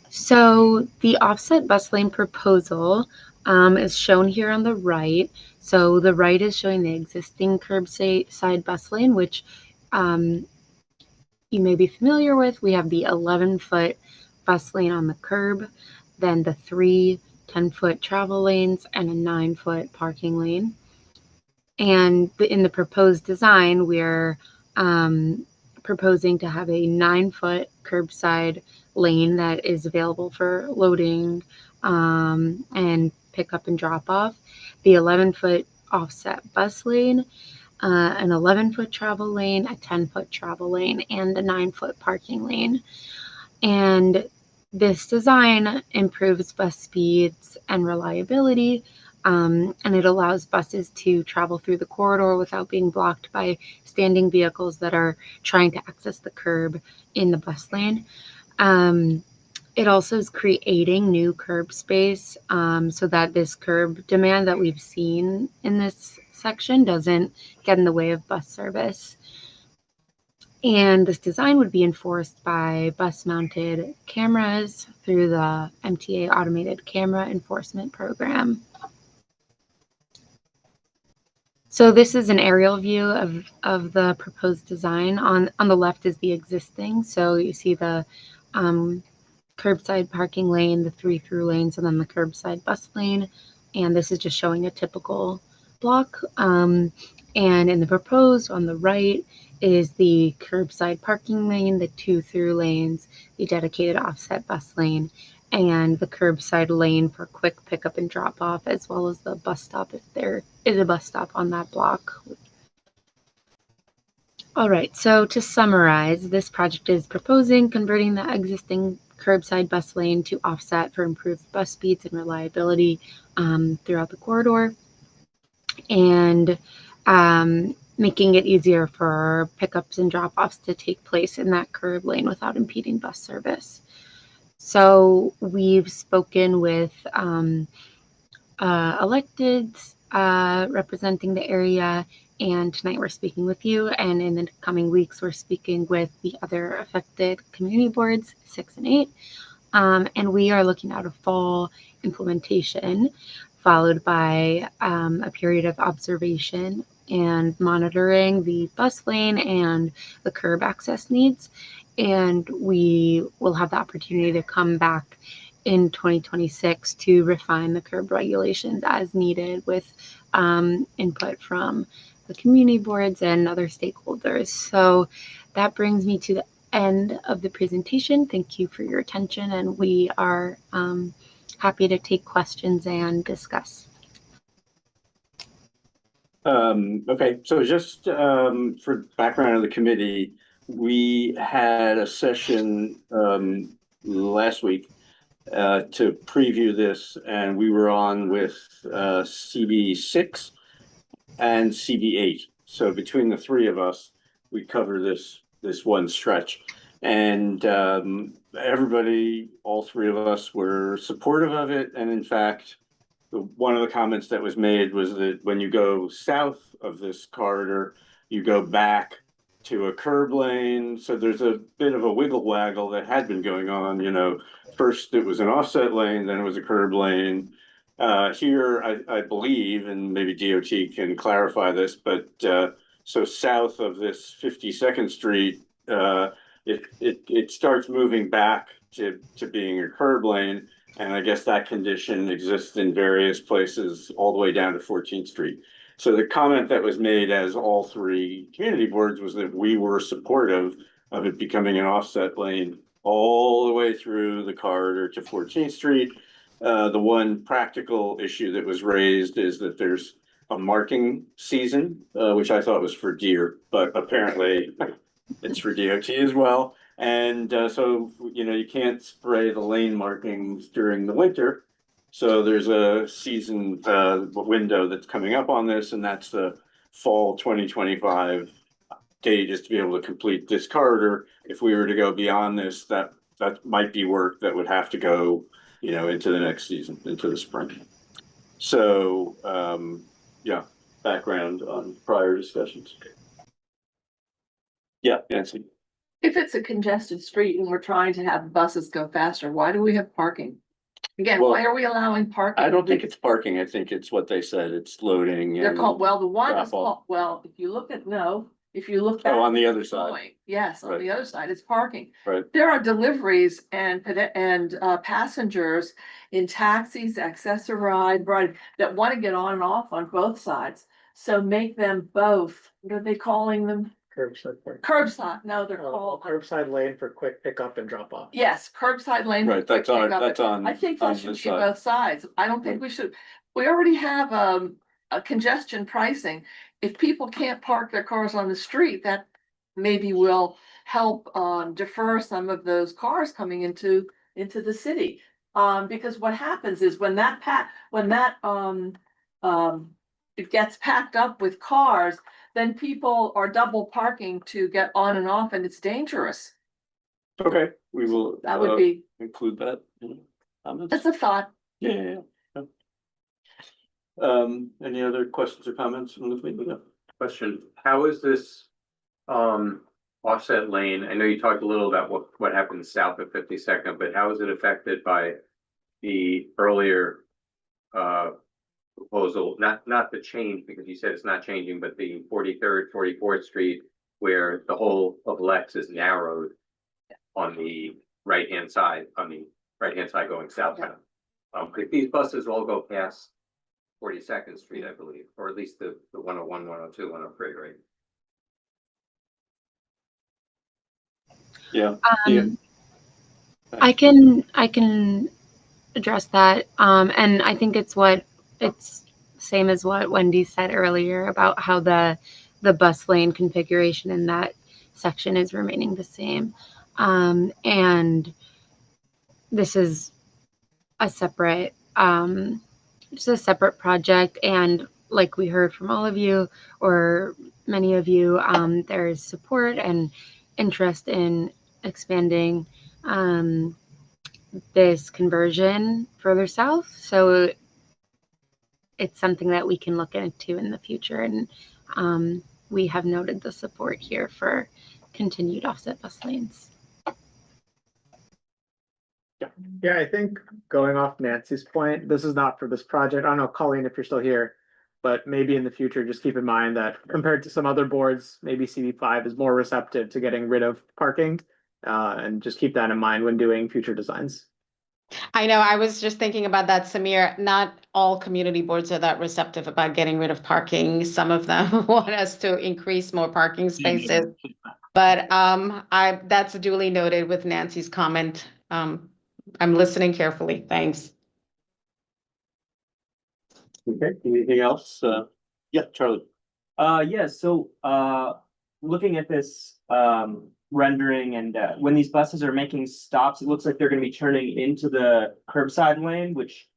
So the offset bus lane proposal is shown here on the right. So the right is showing the existing curbside bus lane, which you may be familiar with. We have the 11-foot bus lane on the curb, then the 3 10-foot travel lanes and a 9-foot parking lane. And in the proposed design, we're proposing to have a 9-foot curbside lane that is available for loading and pick up and drop off, the 11-foot offset bus lane, an 11-foot travel lane, a 10-foot travel lane, and a 9-foot parking lane. And this design improves bus speeds and reliability, and it allows buses to travel through the corridor without being blocked by standing vehicles that are trying to access the curb in the bus lane. It also is creating new curb space so that this curb demand that we've seen in this section doesn't get in the way of bus service. And this design would be enforced by bus-mounted cameras through the MTA Automated Camera Enforcement Program. So this is an aerial view of the proposed design. On the left is the existing. So you see the curbside parking lane, the 3 through lanes, and then the curbside bus lane. And this is just showing a typical block. And in the proposed on the right is the curbside parking lane, the 2 through lanes, the dedicated offset bus lane, and the curbside lane for quick pickup and drop off, as well as the bus stop if there is a bus stop on that block. All right, so to summarize, this project is proposing converting the existing curbside bus lane to offset for improved bus speeds and reliability throughout the corridor, and making it easier for pickups and drop-offs to take place in that curb lane without impeding bus service. So we've spoken with electeds representing the area, and tonight we're speaking with you, and in the coming weeks we're speaking with the other affected community boards, 6 and 8, and we are looking at a fall implementation followed by a period of observation and monitoring the bus lane and the curb access needs. And we will have the opportunity to come back in 2026 to refine the curb regulations as needed with input from the community boards and other stakeholders. So that brings me to the end of the presentation. Thank you for your attention, and we are happy to take questions and discuss. Okay, so just for background of the committee, we had a session last week to preview this, and we were on with CB6 and CB8. So between the 3 of us, we cover this one stretch, and everybody, all 3 of us, were supportive of it. And in fact, one of the comments that was made was that when you go south of this corridor, you go back to a curb lane. So there's a bit of a wiggle waggle that had been going on. You know, first it was an offset lane, then it was a curb lane. Here, I believe, and maybe DOT can clarify this, but so south of this 52nd Street, it starts moving back to being a curb lane. And I guess that condition exists in various places all the way down to 14th Street. So the comment that was made as all 3 community boards was that we were supportive of it becoming an offset lane all the way through the corridor to 14th Street. The one practical issue that was raised is that there's a marking season, which I thought was for deer, but apparently it's for DOT as well. And so, you know, you can't spray the lane markings during the winter. So there's a season window that's coming up on this, and that's the fall 2025 date, is to be able to complete this corridor. If we were to go beyond this, that might be work that would have to go, you know, into the next season, into the spring. So, yeah, background on prior discussions. Yeah, Nancy. If it's a congested street and we're trying to have buses go faster, why do we have parking? Again, Well, why are we allowing parking? I don't think it's parking. I think it's what they said. It's loading. They're and called, well, the one is drop off. called, well, if you look at, no, If you look back. Oh, on the other side. going, yes, on Right. the other side, it's parking. Right. There are deliveries and passengers in taxis, accessorized, ride that want to get on and off on both sides. So make them both, what are they calling them? Curbside parking. Curbside, no, they're Oh, called, curbside lane for quick pickup and drop off. yes, curbside lane. for Right, that's quick on, pickup. that's on. I think on that should this be side. both sides. I don't think we should, we already have a congestion pricing. If people can't park their cars on the street, that maybe will help defer some of those cars coming into the city. Because what happens is when it gets packed up with cars, then people are double parking to get on and off, and it's dangerous. Okay, we will. That would be, include that. in comments. that's a thought. Yeah. Any other questions or comments from the committee? No. Question, how is this offset lane? I know you talked a little about what happens south of 52nd, but how is it affected by the earlier proposal? Not the change, because you said it's not changing, but the 43rd, 44th Street, where the whole of Lex is narrowed on the right-hand side, going southbound. If these buses all go past 42nd Street, I believe, or at least the 101, 102, 103, right? Yeah. I can address that. And I think it's same as what Wendy said earlier about how the bus lane configuration in that section is remaining the same. And this is a separate, just a separate project. And like we heard from all of you, or many of you, there's support and interest in expanding this conversion further south. So it's something that we can look into in the future. And we have noted the support here for continued offset bus lanes. Yeah, I think going off Nancy's point, this is not for this project. I don't know, Colleen, if you're still here, but maybe in the future, just keep in mind that compared to some other boards, maybe CB5 is more receptive to getting rid of parking. And just keep that in mind when doing future designs. I know, I was just thinking about that, Samir. Not all community boards are that receptive about getting rid of parking. Some of them want us to increase more parking spaces. But that's duly noted with Nancy's comment. I'm listening carefully. Thanks. Okay, anything else? Yeah, Charlie. So looking at this rendering, and when these buses are making stops, it looks like they're going to be turning into the curbside lane, which,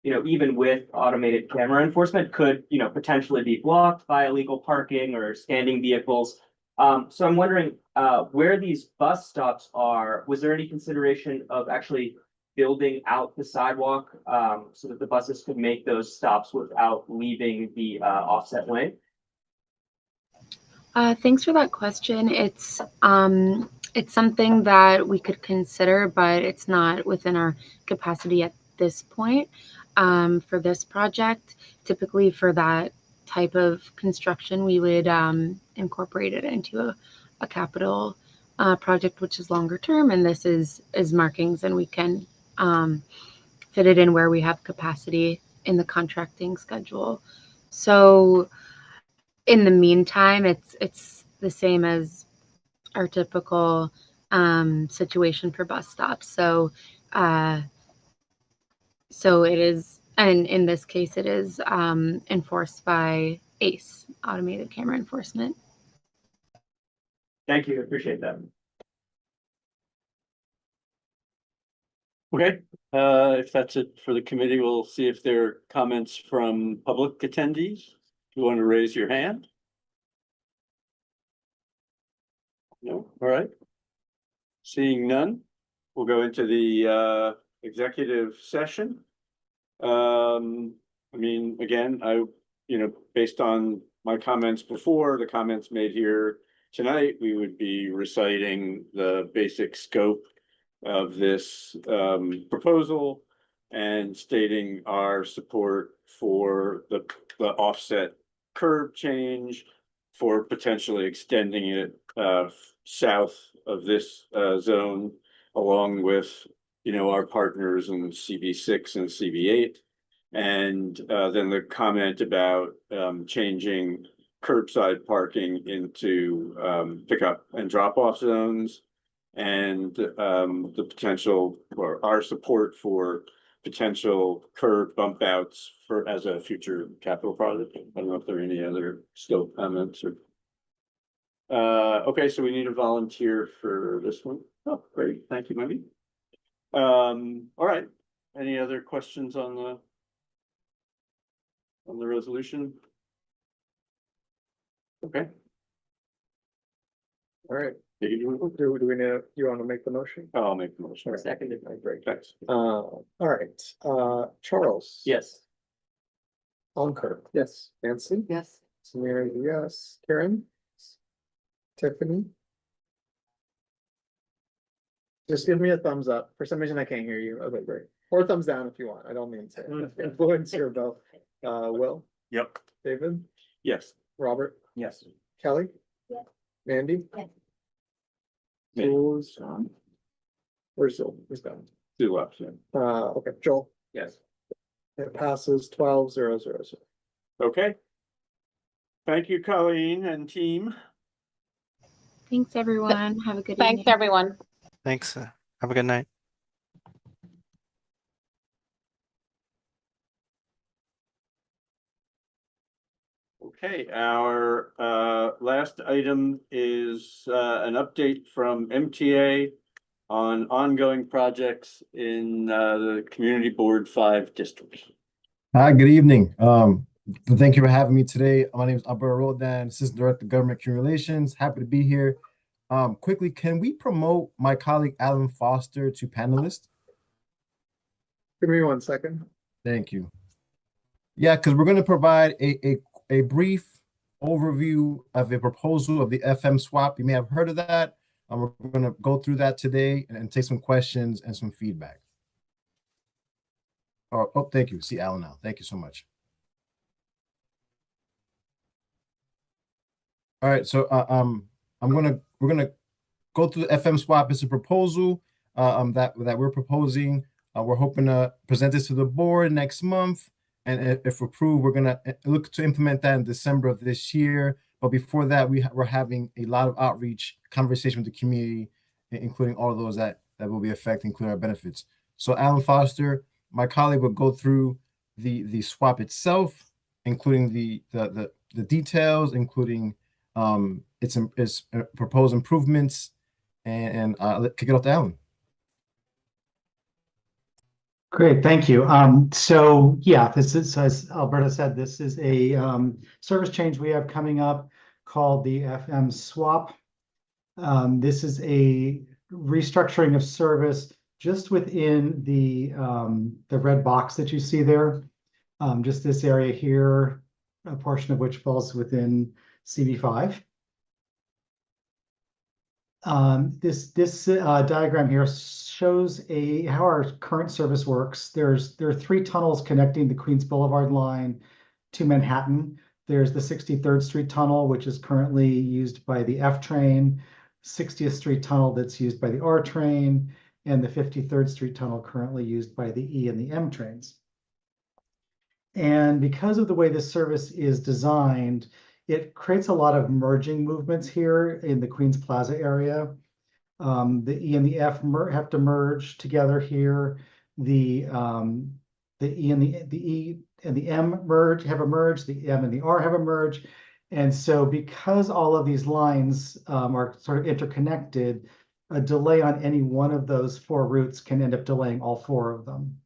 even with automated camera enforcement could, potentially be blocked by illegal parking or standing vehicles. So I'm wondering where these bus stops are. Was there any consideration of actually building out the sidewalk so that the buses could make those stops without leaving the offset lane? Thanks for that question. It's something that we could consider, but it's not within our capacity at this point for this project. Typically for that type of construction, we would incorporate it into a capital project, which is longer term, and this is markings, and we can fit it in where we have capacity in the contracting schedule. So in the meantime, it's the same as our typical situation for bus stops. So it is, and in this case, it is enforced by ACE, automated camera enforcement. Thank you, appreciate that. Okay, if that's it for the committee, we'll see if there are comments from public attendees. If you want to raise your hand. No, all right. Seeing none, we'll go into the executive session. Again, based on my comments before, the comments made here tonight, we would be reciting the basic scope of this proposal and stating our support for the offset curb change for potentially extending it south of this zone, along with, you know, our partners in CB6 and CB8. And then the comment about changing curbside parking into pickup and drop-off zones, and the potential or our support for potential curb bump outs for as a future capital project. I don't know if there are any other scope comments or. Okay, so we need a volunteer for this one. Oh, great. Thank you, Wendy. All right. Any other questions on the resolution? Okay. All right. Do you Do we know, you want to make the motion? I'll make the motion. Seconded. Great. Thanks. All right, Charles. Yes. Onker. Yes. Nancy. Yes. Samir, yes. Karen. Tiffany. Just give me a thumbs up. For some reason, I can't hear you. Okay, great. Or a thumbs down if you want. I don't mean to influence your vote. Will, Yep. David, Yes. Robert, Yes. Kelly. Yes. Mandy. Yes. Jules. Where's Joel? Who's that? Two left, yeah. Okay, Joel. Yes. It passes 12-0-0-0. Okay. Thank you, Colleen and team. Thanks, everyone. Have a good Thanks, evening. everyone. Thanks. Have a good night. Okay, our last item is an update from MTA on ongoing projects in the Community Board 5 district. Hi, good evening. Thank you for having me today. My name is Alberto Roldan, Assistant Director of Government Community Relations. Happy to be here. Quickly, can we promote my colleague Alan Foster to panelist? Give me 1 second. Thank you. Yeah, because we're going to provide a brief overview of a proposal of the FM swap. You may have heard of that. We're going to go through that today and take some questions and some feedback. Oh, thank you. See Alan now. Thank you so much. All right, so we're gonna go through the FM swap. It's a proposal that we're proposing. We're hoping to present this to the board next month, and if approved, we're gonna look to implement that in December of this year. But before that, we're having a lot of outreach conversation with the community, including all of those that will be affected, including our benefits. So Alan Foster, my colleague, will go through the swap itself, including the details, including its proposed improvements, and let's kick it off to Alan. Great, thank you. So yeah, this is, as Alberta said, this is a service change we have coming up called the FM swap. This is a restructuring of service just within the red box that you see there. Just this area here, a portion of which falls within CB5. This diagram here shows how our current service works. There are 3 tunnels connecting the Queens Boulevard line to Manhattan. There's the 63rd Street tunnel, which is currently used by the F train, 60th Street tunnel that's used by the R train, and the 53rd Street tunnel currently used by the E and the M trains. And because of the way this service is designed, it creates a lot of merging movements here in the Queens Plaza area. The E and the F have to merge together here. The E and the M have a merge. The M and the R have a merge. And so because all of these lines are sort of interconnected, a delay on any one of those 4 routes can end up delaying all 4 of them.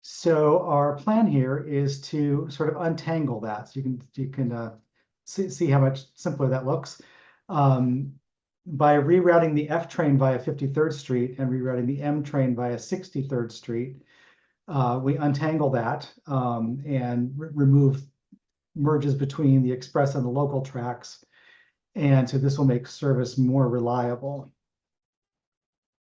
So our plan here is to sort of untangle that. So you can see how much simpler that looks. By rerouting the F train via 53rd Street and rerouting the M train via 63rd Street, we untangle that and remove merges between the express and the local tracks. And so this will make service more reliable.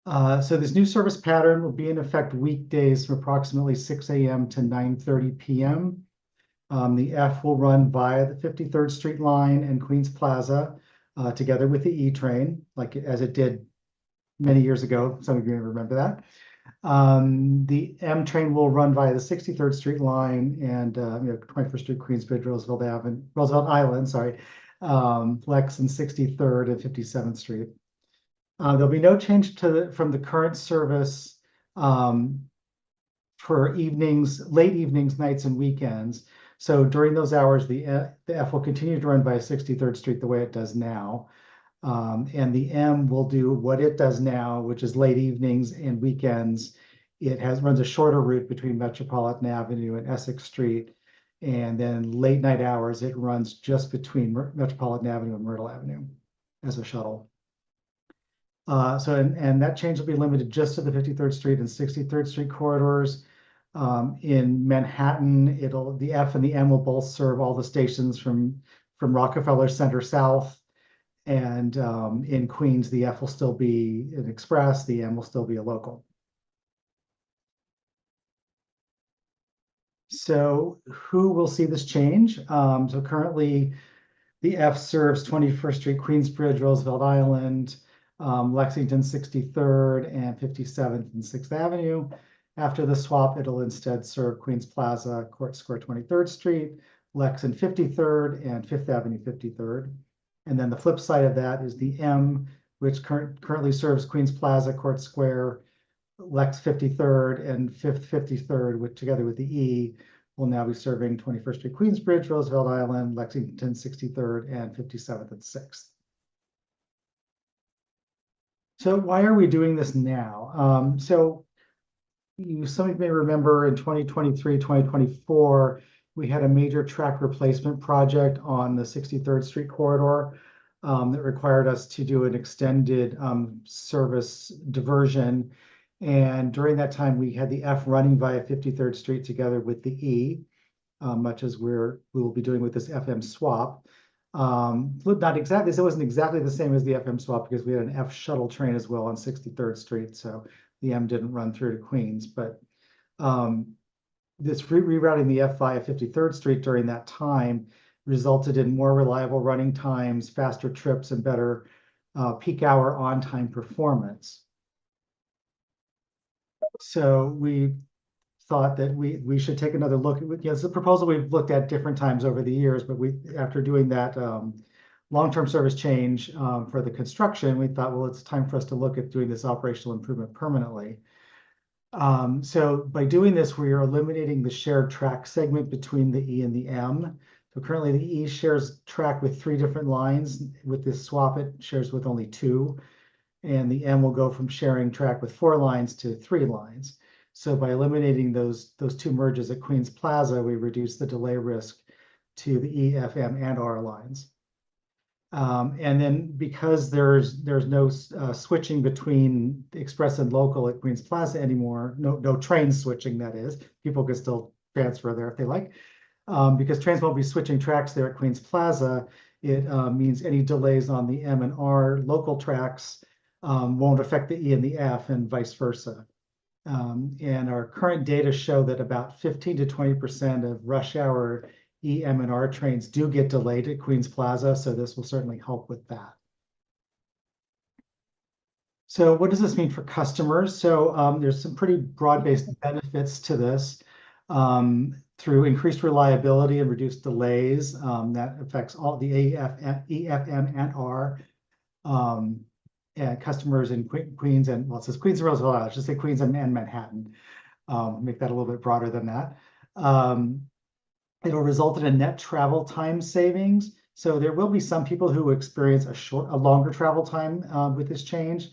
So this new service pattern will be in effect weekdays from approximately 6 a.m. to 9:30 p.m. The F will run via the 53rd Street line and Queens Plaza, together with the E train, like as it did many years ago. Some of you may remember that. The M train will run via the 63rd Street line and 21st Street, Queensbridge, Roosevelt Island, sorry, Lex and 63rd and 57th Street. There'll be no change from the current service for evenings, late evenings, nights, and weekends. So during those hours, the F will continue to run by 63rd Street the way it does now. And the M will do what it does now, which is late evenings and weekends. It runs a shorter route between Metropolitan Avenue and Essex Street. And then late night hours, it runs just between Metropolitan Avenue and Myrtle Avenue as a shuttle. And that change will be limited just to the 53rd Street and 63rd Street corridors. In Manhattan, the F and the M will both serve all the stations from Rockefeller Center South. And in Queens, the F will still be an express, the M will still be a local. So who will see this change? So currently, the F serves 21st Street, Queensbridge, Roosevelt Island, Lexington 63rd, and 57th and 6th Avenue. After the swap, it'll instead serve Queens Plaza, Court Square 23rd Street, Lex and 53rd, and 5th Avenue 53rd. And then the flip side of that is the M, which currently serves Queens Plaza, Court Square, Lex 53rd, and 5th 53rd, which together with the E, will now be serving 21st Street, Queensbridge, Roosevelt Island, Lexington 63rd, and 57th and 6th. So why are we doing this now? Some of you may remember in 2023, 2024, we had a major track replacement project on the 63rd Street corridor that required us to do an extended service diversion. And during that time, we had the F running via 53rd Street together with the E, much as we will be doing with this FM swap. Not exactly, so it wasn't exactly the same as the FM swap because we had an F shuttle train as well on 63rd Street. So the M didn't run through to Queens, but this rerouting the F via 53rd Street during that time resulted in more reliable running times, faster trips, and better peak hour on-time performance. So we thought that we should take another look. It's a proposal we've looked at different times over the years, but after doing that long-term service change for the construction, we thought, well, it's time for us to look at doing this operational improvement permanently. So by doing this, we are eliminating the shared track segment between the E and the M. So currently the E shares track with 3 different lines. With this swap, it shares with only 2. And the M will go from sharing track with 4 lines to 3 lines. So by eliminating those 2 merges at Queens Plaza, we reduce the delay risk to the E, F, M, and R lines. And then because there's no switching between express and local at Queens Plaza anymore, no train switching, that is, people can still transfer there if they like. Because trains won't be switching tracks there at Queens Plaza, it means any delays on the M and R local tracks won't affect the E and the F and vice versa. And our current data show that about 15 to 20% of rush hour E, M, and R trains do get delayed at Queens Plaza, so this will certainly help with that. So what does this mean for customers? So there's some pretty broad-based benefits to this through increased reliability and reduced delays. That affects all the E, F, M, and R. And customers in Queens and, well, it says Queens and Roosevelt Island, I should say Queens and Manhattan. Make that a little bit broader than that. It'll result in a net travel time savings. So there will be some people who experience a longer travel time with this change.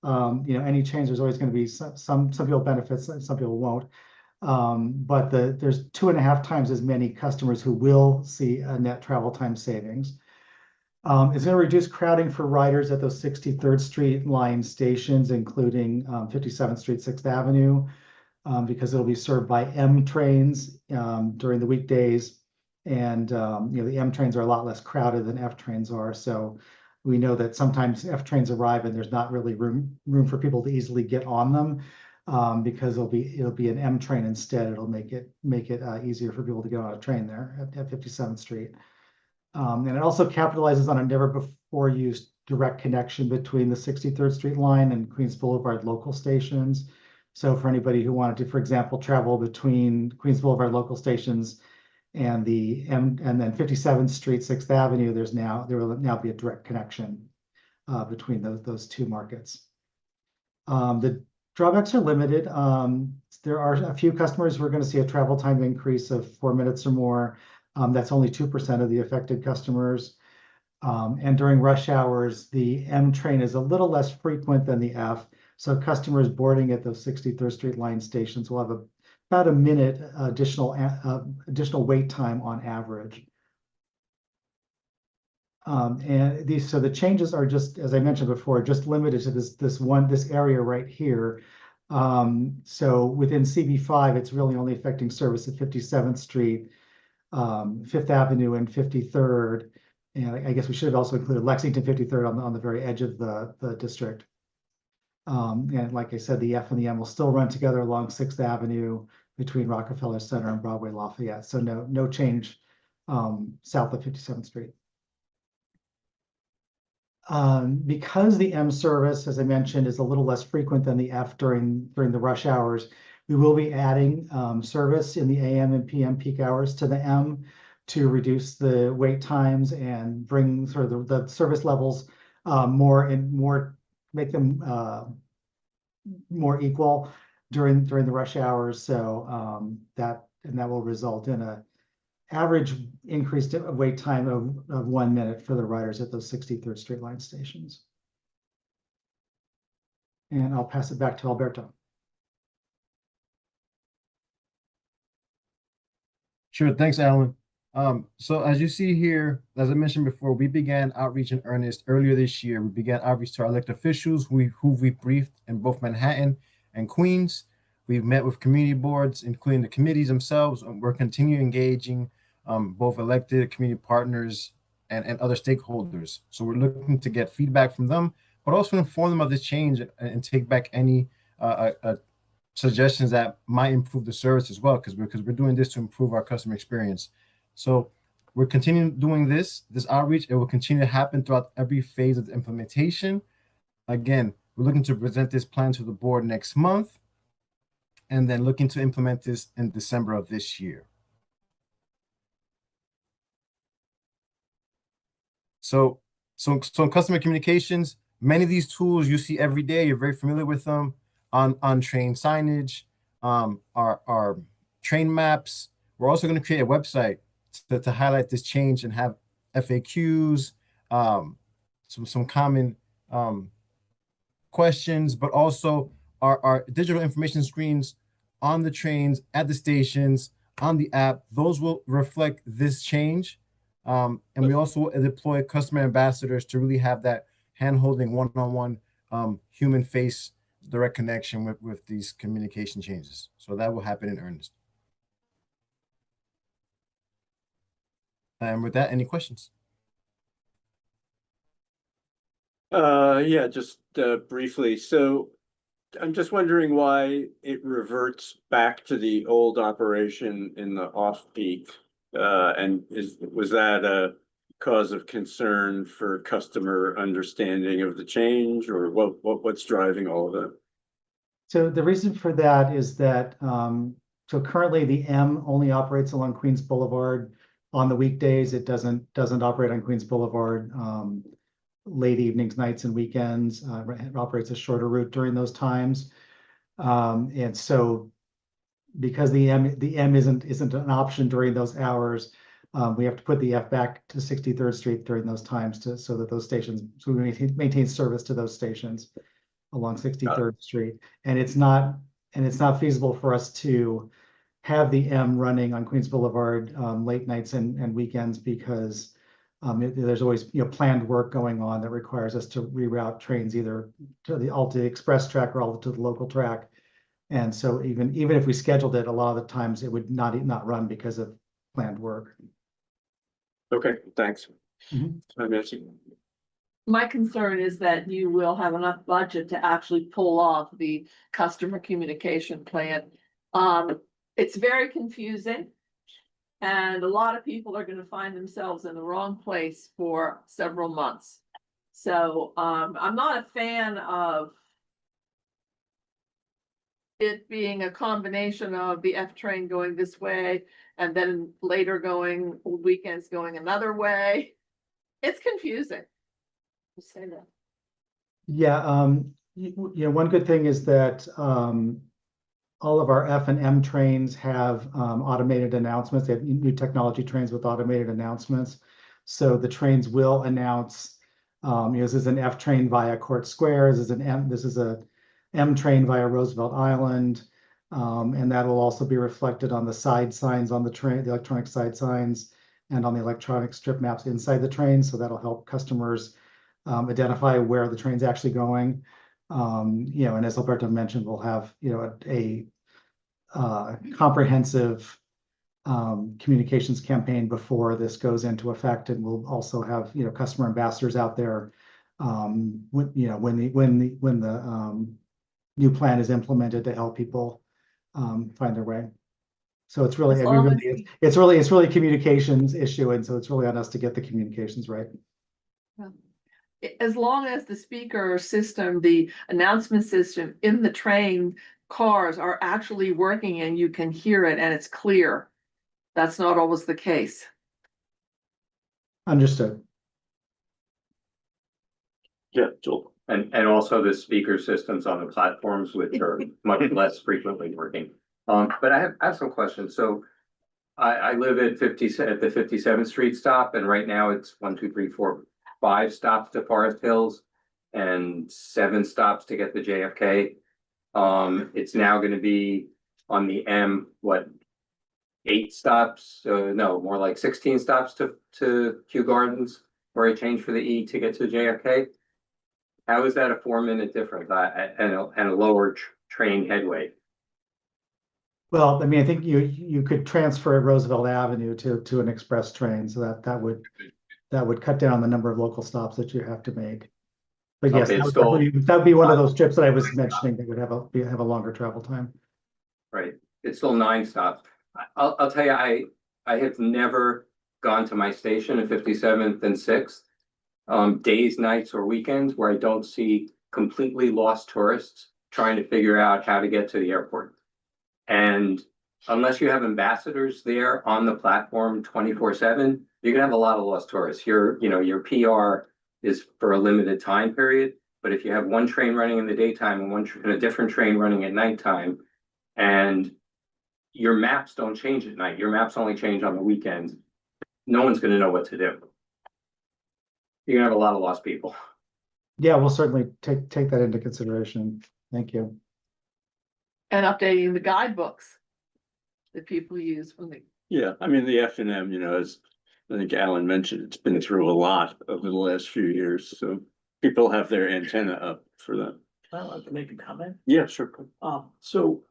Any change, there's always going to be some people benefit, some people won't. But there's 2.5 times as many customers who will see a net travel time savings. It's going to reduce crowding for riders at those 63rd Street line stations, including 57th Street, 6th Avenue. Because it'll be served by M trains during the weekdays. And the M trains are a lot less crowded than F trains are. So we know that sometimes F trains arrive and there's not really room for people to easily get on them. because it'll be an M train instead. It'll make it easier for people to get on a train there at 57th Street. And it also capitalizes on a never before used direct connection between the 63rd Street line and Queens Boulevard local stations. So for anybody who wanted to, for example, travel between Queens Boulevard local stations and then 57th Street, 6th Avenue, there will now be a direct connection between those two markets. The drawbacks are limited. There are a few customers who are going to see a travel time increase of 4 minutes or more. That's only 2% of the affected customers. And during rush hours, the M train is a little less frequent than the F. So customers boarding at those 63rd Street line stations will have about a minute additional wait time on average. And the changes are just, as I mentioned before, just limited to this area right here. So within CB5, it's really only affecting service at 57th Street, 5th Avenue, and 53rd. And I guess we should have also included Lexington 53rd on the very edge of the district. And like I said, the F and the M will still run together along 6th Avenue between Rockefeller Center and Broadway Lafayette. So no change south of 57th Street. Because the M service, as I mentioned, is a little less frequent than the F during the rush hours, we will be adding service in the AM and PM peak hours to the M to reduce the wait times and bring sort of the service levels make them more equal during the rush hours. So that will result in a average increased wait time of 1 minute for the riders at those 63rd Street line stations. And I'll pass it back to Alberto. Sure, thanks, Alan. So as you see here, as I mentioned before, we began outreach in earnest earlier this year. We began outreach to our elected officials who we briefed in both Manhattan and Queens. We've met with community boards, including the committees themselves. We're continuing engaging both elected community partners and other stakeholders. So we're looking to get feedback from them, but also inform them of this change and take back any suggestions that might improve the service as well, because we're doing this to improve our customer experience. So we're continuing doing this outreach. It will continue to happen throughout every phase of the implementation. Again, we're looking to present this plan to the board next month, and then looking to implement this in December of this year. So customer communications, many of these tools you see every day, you're very familiar with them. On train signage, our train maps. We're also going to create a website to highlight this change and have FAQs, some common questions, but also our digital information screens on the trains, at the stations, on the app. Those will reflect this change. And we also deploy customer ambassadors to really have that hand-holding one-on-one human face direct connection with these communication changes. So that will happen in earnest. And with that, any questions? Yeah, just briefly. So I'm just wondering why it reverts back to the old operation in the off-peak. And was that a cause of concern for customer understanding of the change, or what's driving all of that? So the reason for that is that so currently the M only operates along Queens Boulevard on the weekdays. It doesn't operate on Queens Boulevard late evenings, nights, and weekends. It operates a shorter route during those times. And so because the M isn't an option during those hours, we have to put the F back to 63rd Street during those times so that those stations, so we maintain service to those stations along 63rd Street. And it's not feasible for us to have the M running on Queens Boulevard late nights and weekends, because there's always planned work going on that requires us to reroute trains either to the Alta Express track or all to the local track. And so even if we scheduled it, a lot of the times it would not run because of planned work. Okay, thanks. Mhm. I'm missing. My concern is that you will have enough budget to actually pull off the customer communication plan. It's very confusing. And a lot of people are gonna find themselves in the wrong place for several months. So, I'm not a fan of it being a combination of the F train going this way and then later going, weekends going another way. It's confusing. Say that. Yeah, one good thing is that all of our F and M trains have automated announcements. They have new technology trains with automated announcements. So the trains will announce, this is an F train via Court Square, this is a M train via Roosevelt Island. And that will also be reflected on the side signs on the train, the electronic side signs, and on the electronic strip maps inside the train. So that'll help customers identify where the train's actually going. And as Alberto mentioned, we'll have, a comprehensive communications campaign before this goes into effect, and we'll also have, customer ambassadors out there when the new plan is implemented to help people find their way. So it's really, it's really a communications issue, and so it's really on us to get the communications right. As long as the speaker system, the announcement system in the train cars are actually working and you can hear it and it's clear. That's not always the case. Understood. Yeah, Joel. And also the speaker systems on the platforms, which are much less frequently working. But I have some questions. So I live at the 57th Street stop, and right now it's 1, 2, 3, 4, 5 stops to Forest Hills and 7 stops to get to JFK. It's now going to be on the M, 8 stops? No, more like 16 stops to Kew Gardens, where I change for the E to get to JFK. How is that a 4-minute difference and a lower train headway? Well, I mean, I think you could transfer Roosevelt Avenue to an express train, so that would cut down the number of local stops that you have to make. But yes, Okay, that would be one of those trips that I was mentioning that would have a longer travel time. Right, it's still 9 stops. I'll tell you, I have never gone to my station at 57th and 6th, days, nights, or weekends where I don't see completely lost tourists trying to figure out how to get to the airport. And unless you have ambassadors there on the platform 24/7, you're gonna have a lot of lost tourists. Your PR is for a limited time period, but if you have one train running in the daytime and a different train running at nighttime, and your maps don't change at night, your maps only change on the weekends, no one's gonna know what to do. You're gonna have a lot of lost people. Yeah, we'll certainly take that into consideration. Thank you. And updating the guidebooks that people use when they. Yeah, I mean, the F and M, as I think Alan mentioned, it's been through a lot over the last few years, so people have their antenna up for that. I'd like to make a comment. Yeah, sure. So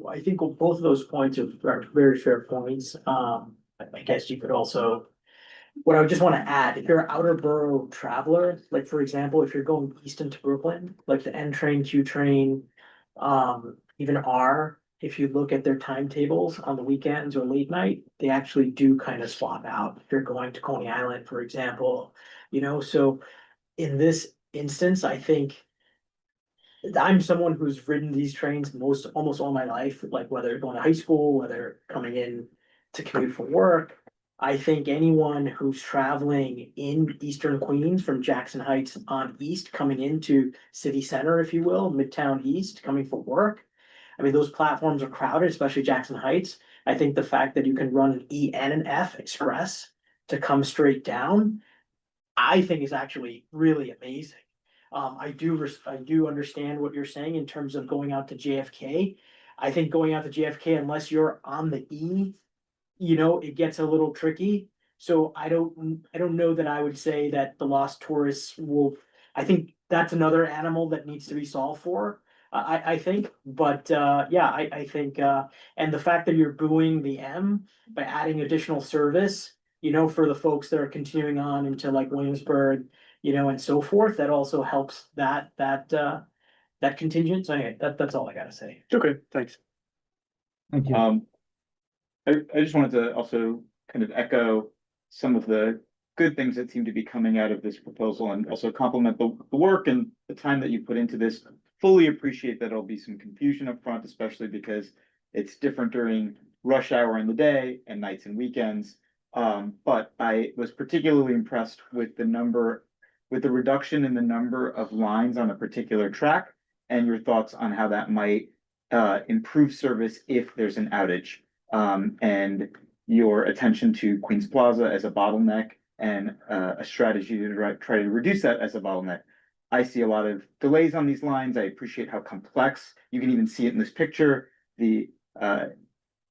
I think both of those points are very fair points. I guess you could also, what I would just want to add, if you're an outer borough traveler, like for example, if you're going east into Brooklyn, like the N train, Q train, even R, if you look at their timetables on the weekends or late night, they actually do kind of swap out. If you're going to Coney Island, for example, so in this instance, I think I'm someone who's ridden these trains almost all my life, like whether going to high school, whether coming in to commute for work. I think anyone who's traveling in Eastern Queens from Jackson Heights on east, coming into city center, if you will, Midtown East, coming for work. I mean, those platforms are crowded, especially Jackson Heights. I think the fact that you can run an E and an F express to come straight down, I think is actually really amazing. I do understand what you're saying in terms of going out to JFK. I think going out to JFK, unless you're on the E, it gets a little tricky. So I don't know that I would say that the lost tourists will. I think that's another animal that needs to be solved for. I think, but yeah, I think, and the fact that you're buoying the M by adding additional service, for the folks that are continuing on into like Williamsburg, you know, and so forth, that also helps that contingent. So anyway, that's all I gotta say. Okay, thanks. Thank you. I just wanted to also kind of echo some of the good things that seem to be coming out of this proposal and also compliment the work and the time that you put into this. Fully appreciate that there'll be some confusion up front, especially because it's different during rush hour in the day and nights and weekends. But I was particularly impressed with the reduction in the number of lines on a particular track and your thoughts on how that might improve service if there's an outage. And your attention to Queens Plaza as a bottleneck and a strategy to try to reduce that as a bottleneck. I see a lot of delays on these lines. I appreciate how complex, you can even see it in this picture, the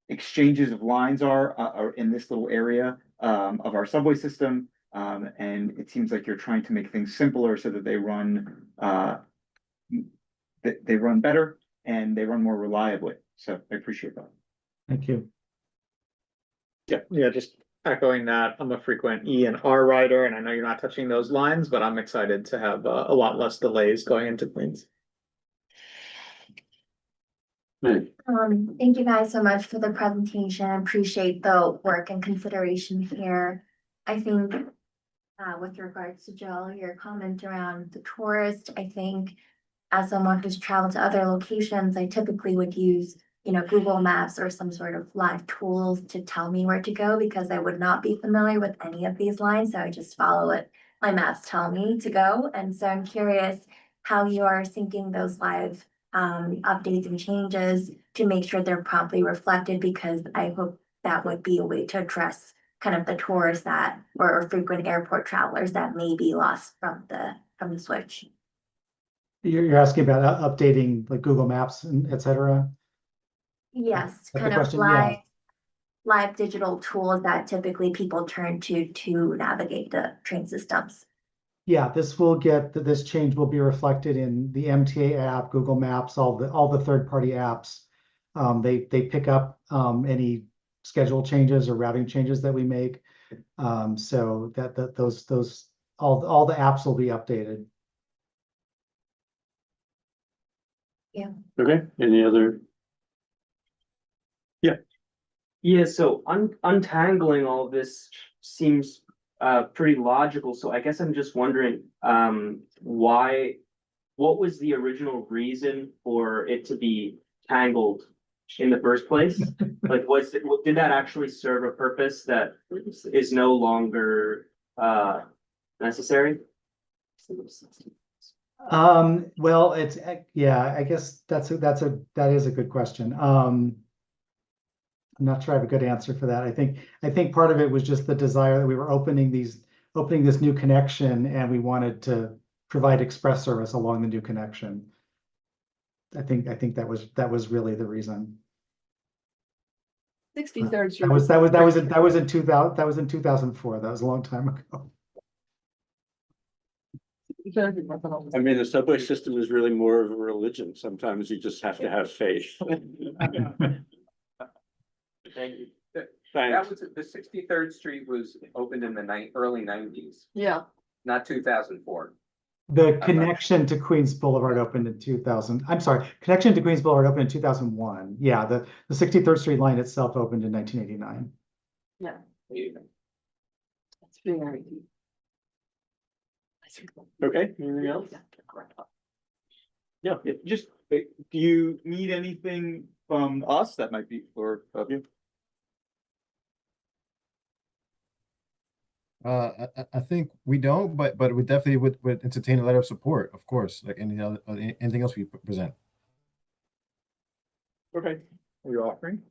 exchanges of lines are in this little area of our subway system. And it seems like you're trying to make things simpler so that they run better and they run more reliably. So I appreciate that. Thank you. Yeah, just echoing that, I'm a frequent E and R rider, and I know you're not touching those lines, but I'm excited to have a lot less delays going into Queens. Thank you guys so much for the presentation. Appreciate the work and consideration here. I think with regards to Jill, your comment around the tourist, I think as someone who's traveled to other locations, I typically would use, you know, Google Maps or some sort of live tools to tell me where to go because I would not be familiar with any of these lines. So I just follow what my maps tell me to go. And so I'm curious how you are syncing those live updates and changes to make sure they're promptly reflected, because I hope that would be a way to address kind of the tourists that or frequent airport travelers that may be lost from the switch. You're asking about updating like Google Maps and et cetera? Yes, That's the kind of question, yeah. live digital tools that typically people turn to navigate the train systems. Yeah, this change will be reflected in the MTA app, Google Maps, all the third-party apps. They pick up any schedule changes or routing changes that we make. So those all the apps will be updated. Yeah. Okay, any other? Yeah, so untangling all of this seems pretty logical. So I guess I'm just wondering what was the original reason for it to be tangled in the first place? Like did that actually serve a purpose that is no longer necessary? Well, I guess that is a good question. I'm not sure I have a good answer for that. I think part of it was just the desire that we were opening this new connection, and we wanted to provide express service along the new connection. I think that was really the reason. 63rd Street. That was in 2004. That was a long time ago. I mean, the subway system is really more of a religion. Sometimes you just have to have faith. Thank you. Thanks. That was, the 63rd Street was opened in the early 90s, Yeah. not 2004. The connection to Queens Boulevard opened in 2000. I'm sorry, connection to Queens Boulevard opened in 2001. Yeah, the 63rd Street line itself opened in 1989. Yeah. That's very deep. Okay, anything else? Yeah, Just, do you need anything from us that might be for you? I think we don't, but we definitely would entertain a letter of support, of course, like anything else we present. Okay. Are you offering?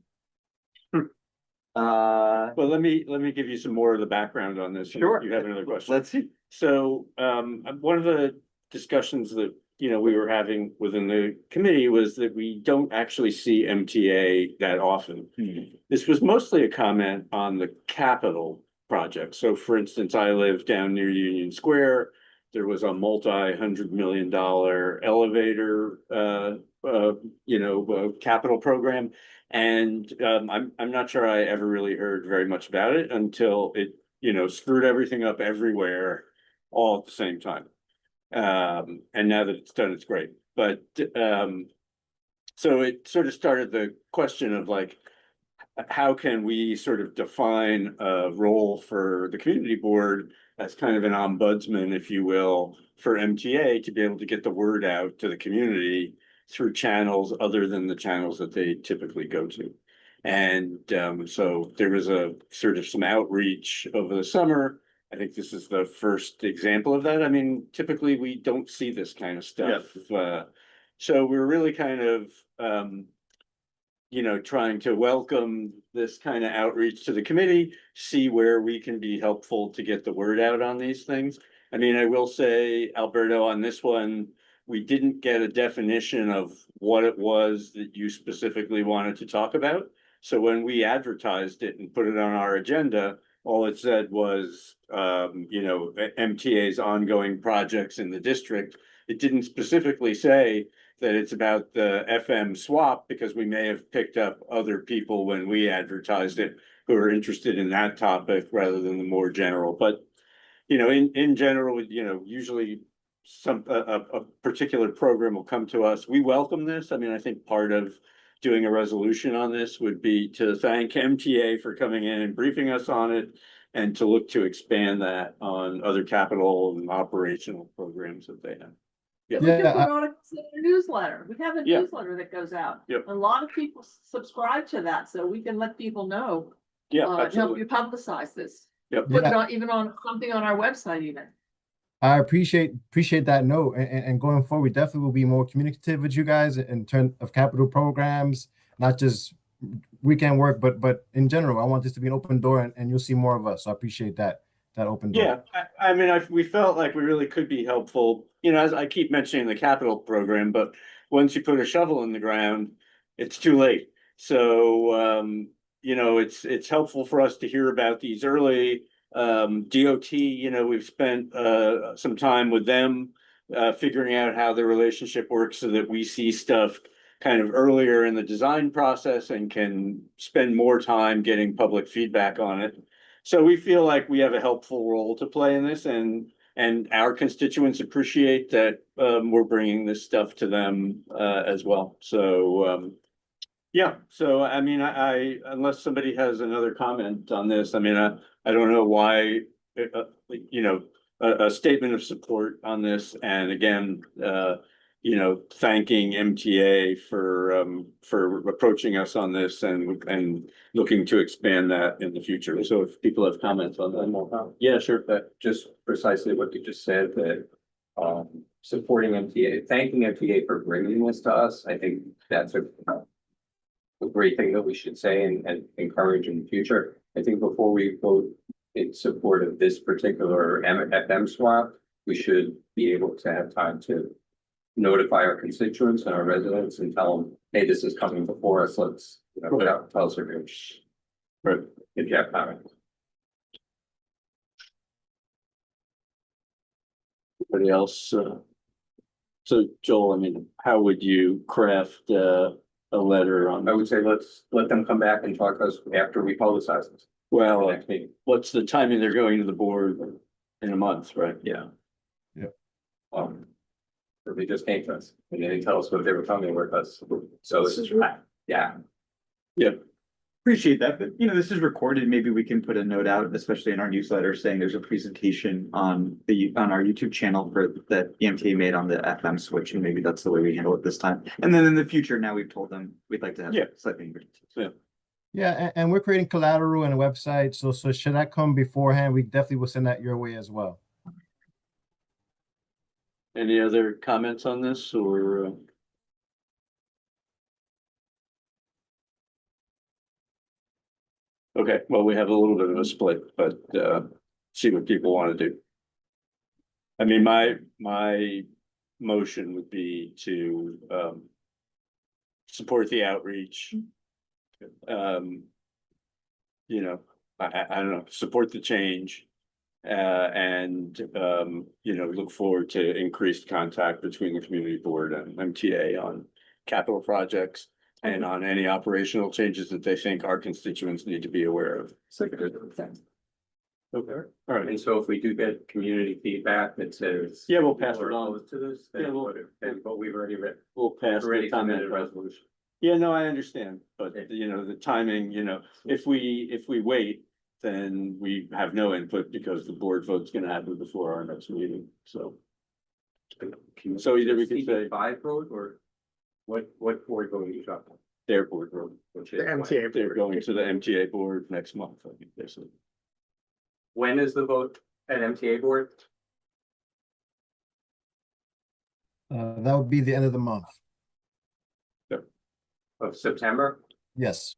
Well, let me give you some more of the background on this. Sure. You have another question? Let's see. So, one of the discussions that, we were having within the committee was that we don't actually see MTA that often. This was mostly a comment on the capital project. So for instance, I live down near Union Square. There was a multi-$100 million elevator, capital program. And I'm not sure I ever really heard very much about it until it, screwed everything up everywhere. all at the same time. And now that it's done, it's great. But so it sort of started the question of like, how can we sort of define a role for the community board as kind of an ombudsman, if you will, for MTA to be able to get the word out to the community through channels other than the channels that they typically go to. And so there was a sort of some outreach over the summer. I think this is the first example of that. I mean, typically we don't see this kind of stuff. So we're really kind of trying to welcome this kind of outreach to the committee, see where we can be helpful to get the word out on these things. I mean, I will say, Alberto, on this one, we didn't get a definition of what it was that you specifically wanted to talk about. So when we advertised it and put it on our agenda, all it said was, MTA's ongoing projects in the district. It didn't specifically say that it's about the FM swap, because we may have picked up other people when we advertised it who are interested in that topic rather than the more general. But, in general, usually a particular program will come to us. We welcome this. I mean, I think part of doing a resolution on this would be to thank MTA for coming in and briefing us on it, and to look to expand that on other capital and operational programs that they have. We can put articles in a newsletter. We have a Yeah. newsletter that goes out. Yep. A lot of people subscribe to that, so we can let people know. Yeah, Help absolutely. you publicize this. Yep. Put it on, even on something on our website even. I appreciate that note, and going forward, we definitely will be more communicative with you guys in terms of capital programs, not just weekend work, but in general. I want this to be an open door, and you'll see more of us. So I appreciate that open door. Yeah, I mean, we felt like we really could be helpful, as I keep mentioning the capital program, but once you put a shovel in the ground, it's too late. So, it's helpful for us to hear about these early. DOT, we've spent some time with them, figuring out how the relationship works so that we see stuff kind of earlier in the design process and can spend more time getting public feedback on it. So we feel like we have a helpful role to play in this, and our constituents appreciate that we're bringing this stuff to them as well. So yeah, so I mean, I unless somebody has another comment on this, I mean, I don't know why, a statement of support on this, and again, thanking MTA for approaching us on this and looking to expand that in the future. So if people have comments on that. Yeah, sure. But just precisely what you just said, that supporting MTA, thanking MTA for bringing this to us, I think that's a great thing that we should say and encourage in the future. I think before we vote in support of this particular FM swap, we should be able to have time to notify our constituents and our residents and tell them, hey, this is coming before us. Let's put out, tell us if you have comments. Anybody else? So Joel, I mean, how would you craft a letter on? I would say let's let them come back and talk to us after we publicize this. Well, what's the timing they're going to the board in a month, right? Yeah. They just came to us and they didn't tell us what they were coming with us. So this is right. Yeah. Appreciate that, but this is recorded. Maybe we can put a note out, especially in our newsletter, saying there's a presentation on our YouTube channel that the MTA made on the FM switch, and maybe that's the way we handle it this time. And then in the future, now we've told them we'd like to have slightly. Yeah, and we're creating collateral and a website. So should that come beforehand, we definitely will send that your way as well. Any other comments on this, or? Okay, well, we have a little bit of a split, but see what people want to do. I mean, my motion would be to support the outreach. I don't know, support the change. And look forward to increased contact between the community board and MTA on capital projects and on any operational changes that they think our constituents need to be aware of. Okay, all right. And so if we do get community feedback that says. Yeah, we'll pass it people are on. opposed to this, Yeah, then we'll- what we've already read. We'll pass the Already comment submitted a resolution. resolution. Yeah, no, I understand, but you know, the timing, you know, if we wait, then we have no input because the board vote's gonna happen before our next meeting, so. So either we could say Five vote or what board vote are you talking about? their board vote, Which The is MTA. they're going to the MTA board next month, I think they said. when is the vote at MTA board? That would be the end of the month. Of September? Yes.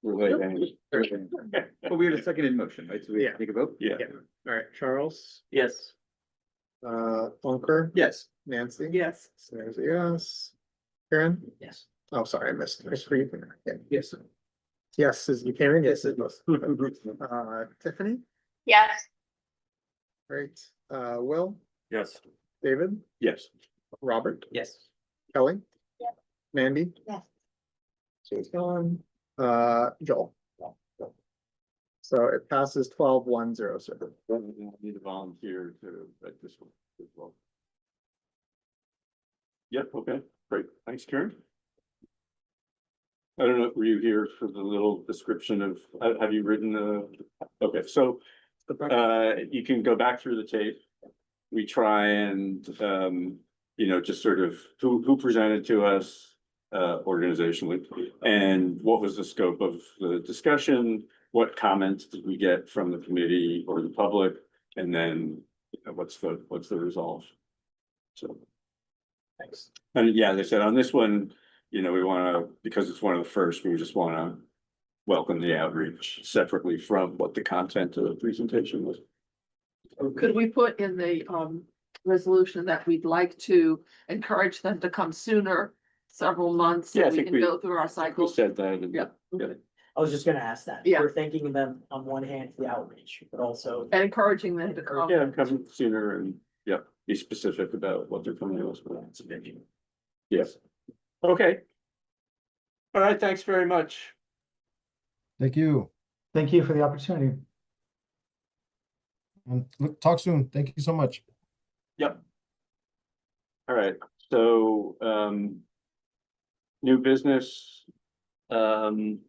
We're late, anyway. But we had a second in motion, right? So we Yeah. take a vote? Yeah. All right, Charles, Yes. Bunker, Yes. Nancy. Yes. There's a yes. Karen? Yes. Oh, sorry, I missed. I screwed you. Yeah. Yes. Yes, is you came in? Yes, it was. Tiffany? Yes. Great. Will, Yes. David, Yes. Robert, Yes. Kelly? Yes. Mandy? Yes. She's gone. Joel? So it passes 12-1-0. Need a volunteer to, at this one as well. Yep, okay, great, thanks, Karen. I don't know, were you here for the little description of, have you written okay, so. You can go back through the tape. We try and, you know, just sort of who presented to us. Organizationally, and what was the scope of the discussion? What comments did we get from the committee or the public? And then what's the resolve? So. Thanks. And yeah, they said on this one, you know, we wanna, because it's one of the first, we just wanna welcome the outreach separately from what the content of the presentation was. Could we put in the resolution that we'd like to encourage them to come sooner, several months, Yeah, I so we think can we- go through our We cycles? said that. And- Yeah. Yeah. I was just gonna ask that. Yeah. We're thanking them on one hand for the outreach, but also. And encouraging them to come. Yeah, come sooner and, yeah, be specific about what they're coming to us with. Yes. Okay. All right, thanks very much. Thank you. Thank you for the opportunity. And look, talk soon. Thank you so much. Yep. All right, so, new business. Tiffany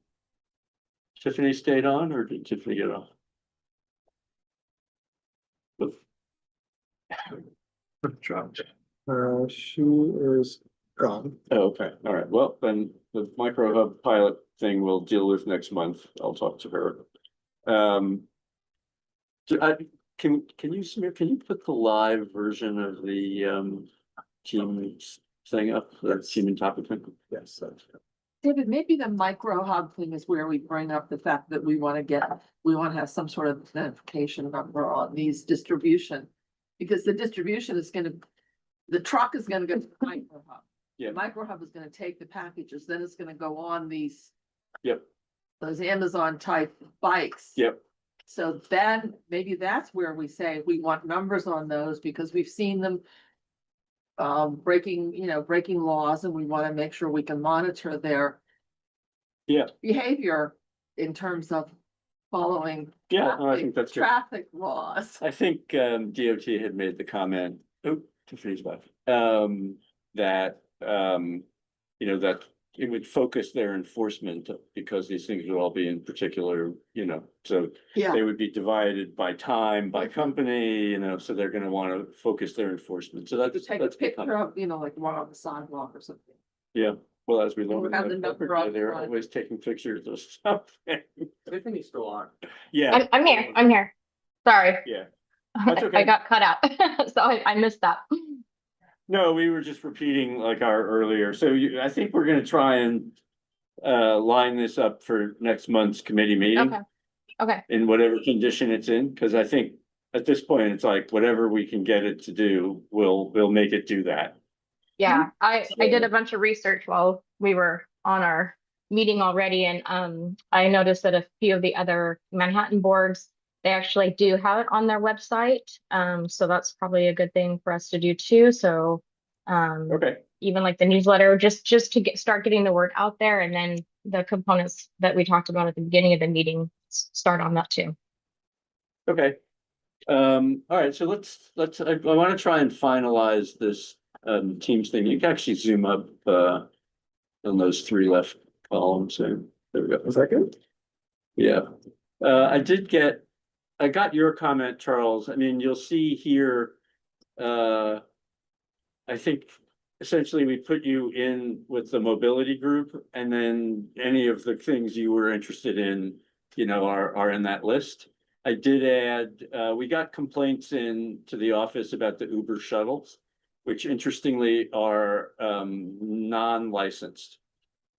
stayed on, or did Tiffany get off? Dropped. She is gone. Oh, okay, all right, well, then the micro hub pilot thing we'll deal with next month. I'll talk to her. Can you, Samir, can you put the live version of the team thing up, that team and topic thing? Yes, that's. David, maybe the micro hub thing is where we bring up the fact that we want to have some sort of notification number on these distribution. Because the distribution is the truck is gonna go to the micro hub. Yeah. The micro hub is gonna take the packages, then it's gonna go on these, Yep, those Amazon type bikes. yep, So then maybe that's where we say we want numbers on those because we've seen them. Breaking laws, and we want to make sure we can monitor their. Yeah. Behavior in terms of following. Yeah, no, I think that's good. Traffic laws. I think DOT had made the comment, Tiffany's back, that you know, that it would focus their enforcement because these things would all be in particular, you know, so Yeah, they would be divided by time, by company, you know, so they're gonna wanna focus their enforcement. So to that's take a that's good picture comment. of, like one on the sidewalk or something. Yeah, well, as we learned, have the number up they're front. always taking pictures of something. Tiffany's still on. Yeah. I'm here. I'm here. Sorry. Yeah. That's okay. I got cut out, so I missed that. No, we were just repeating like our earlier, so I think we're gonna try and line this up for next month's committee meeting. Okay. Okay. In whatever condition it's in, cause I think at this point, it's like whatever we can get it to do, we'll make it do that. Yeah, I did a bunch of research while we were on our meeting already, and I noticed that a few of the other Manhattan boards, they actually do have it on their website. So that's probably a good thing for us to do too. So Okay. even like the newsletter, just to start getting the word out there, and then the components that we talked about at the beginning of the meeting start on that too. Okay. All right, so I want to try and finalize this Teams thing. You can actually zoom up on those three left columns. So there we go. Is that good? Yeah. I got your comment, Charles. I mean, you'll see here, I think essentially we put you in with the mobility group, and then any of the things you were interested in, are in that list. I did add, we got complaints in to the office about the Uber shuttles, which interestingly are non-licensed.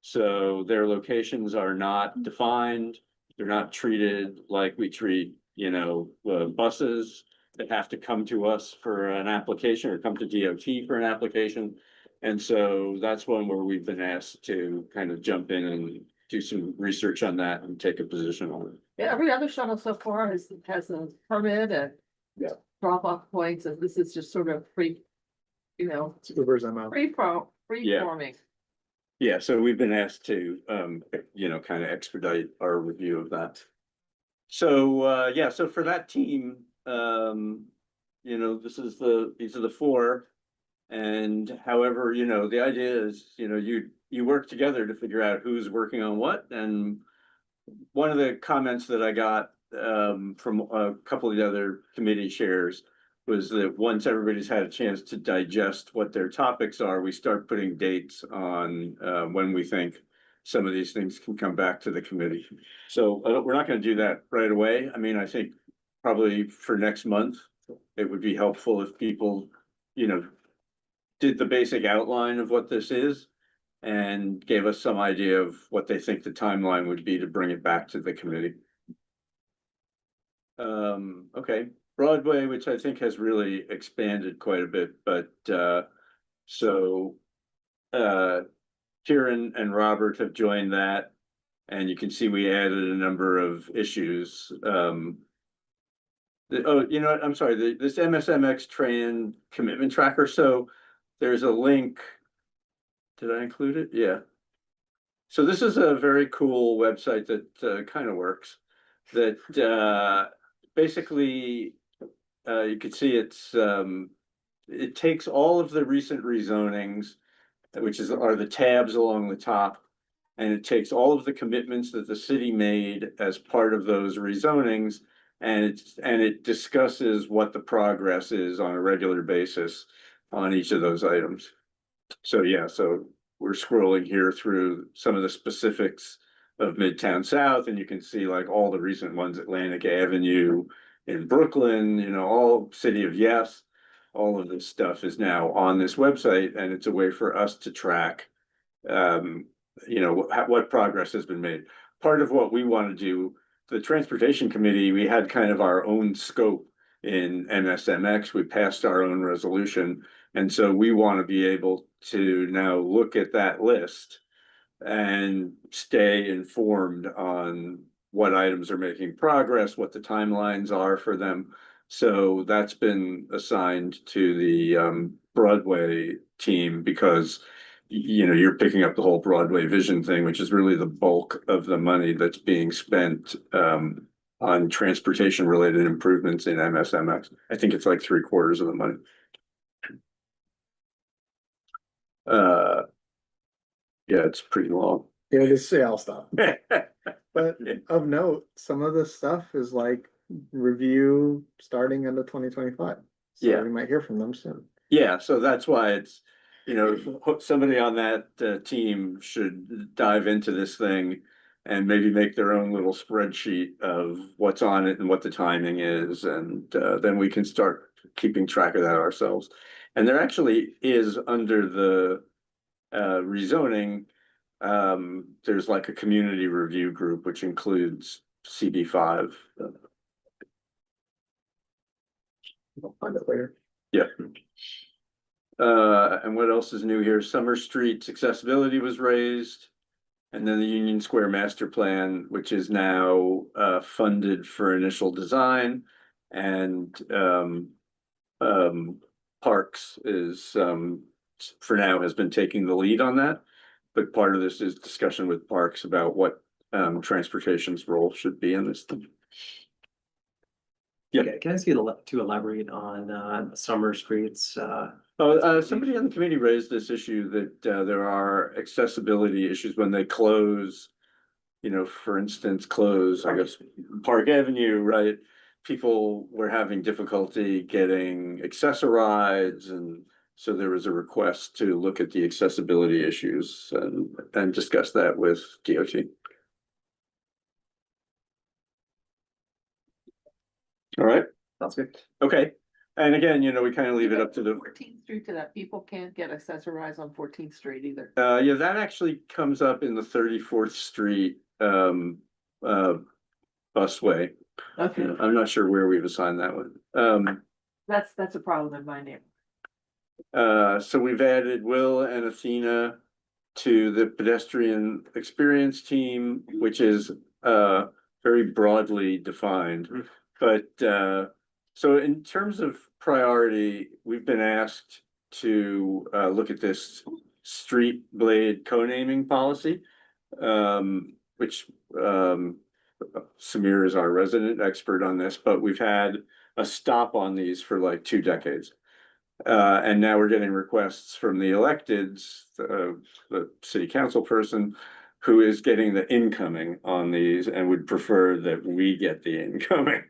So their locations are not defined. They're not treated like we treat, buses that have to come to us for an application or come to DOT for an application. And so that's one where we've been asked to kind of jump in and do some research on that and take a position on it. Yeah, every other shuttle so far has a permit and drop off points, and this is just sort of free, It's Uber's MO. free Yeah. forming. Yeah, so we've been asked to, kind of expedite our review of that. So, so for that team, these are the four. And however, the idea is, you work together to figure out who's working on what. And one of the comments that I got from a couple of the other committee chairs was that once everybody's had a chance to digest what their topics are, we start putting dates on when we think some of these things can come back to the committee. So we're not going to do that right away. I mean, I think probably for next month, it would be helpful if people, did the basic outline of what this is and gave us some idea of what they think the timeline would be to bring it back to the committee. Okay, Broadway, which I think has really expanded quite a bit, but Kieran and Robert have joined that, and you can see we added a number of issues. I'm sorry, this MSMX train commitment tracker. So there's a link. Did I include it? Yeah. So this is a very cool website that kind of works. That basically you can see it takes all of the recent rezonings, which are the tabs along the top, and it takes all of the commitments that the city made as part of those rezonings, and it discusses what the progress is on a regular basis on each of those items. So so we're scrolling here through some of the specifics of Midtown South, and you can see like all the recent ones, Atlantic Avenue in Brooklyn, all City of Yes, all of this stuff is now on this website, and it's a way for us to track, what progress has been made. Part of what we want to do, the Transportation Committee, we had kind of our own scope in MSMX. We passed our own resolution. And so we want to be able to now look at that list and stay informed on what items are making progress, what the timelines are for them. So that's been assigned to the Broadway team because, you're picking up the whole Broadway vision thing, which is really the bulk of the money that's being spent on transportation related improvements in MSMX. I think it's like 3/4 of the money. Yeah, it's pretty long. Yeah, just say I'll stop. But of note, some of this stuff is like review starting into 2025. So Yeah. we might hear from them soon. Yeah, so that's why it's, somebody on that team should dive into this thing and maybe make their own little spreadsheet of what's on it and what the timing is, and then we can start keeping track of that ourselves. And there actually is, under the rezoning, there's like a community review group which includes CB5. I'll find it later. Yeah. And what else is new here? Summer Street's accessibility was raised. And then the Union Square Master Plan, which is now funded for initial design, and Parks is for now has been taking the lead on that. But part of this is discussion with Parks about what transportation's role should be in this thing. Yeah. Can I ask you to elaborate on summer streets? Somebody on the committee raised this issue that there are accessibility issues when they close. You know, for instance, close, I guess, Park Avenue, right? People were having difficulty getting accessorides, and so there was a request to look at the accessibility issues and discuss that with DOT. All right. Sounds good. Okay. And again, you know, we kind of leave it up to the 14th Street to that people can't get accessorized on 14th Street either. yeah, that actually comes up in the 34th Street busway. Okay, I'm not sure where we've assigned that one. that's a problem in my neighborhood. So we've added Will and Athena to the pedestrian experience team, which is very broadly defined. But so in terms of priority, we've been asked to look at this street blade co-naming policy, which Samir is our resident expert on this, but we've had a stop on these for like 2 decades. And now we're getting requests from the electeds, the city council person who is getting the incoming on these and would prefer that we get the incoming.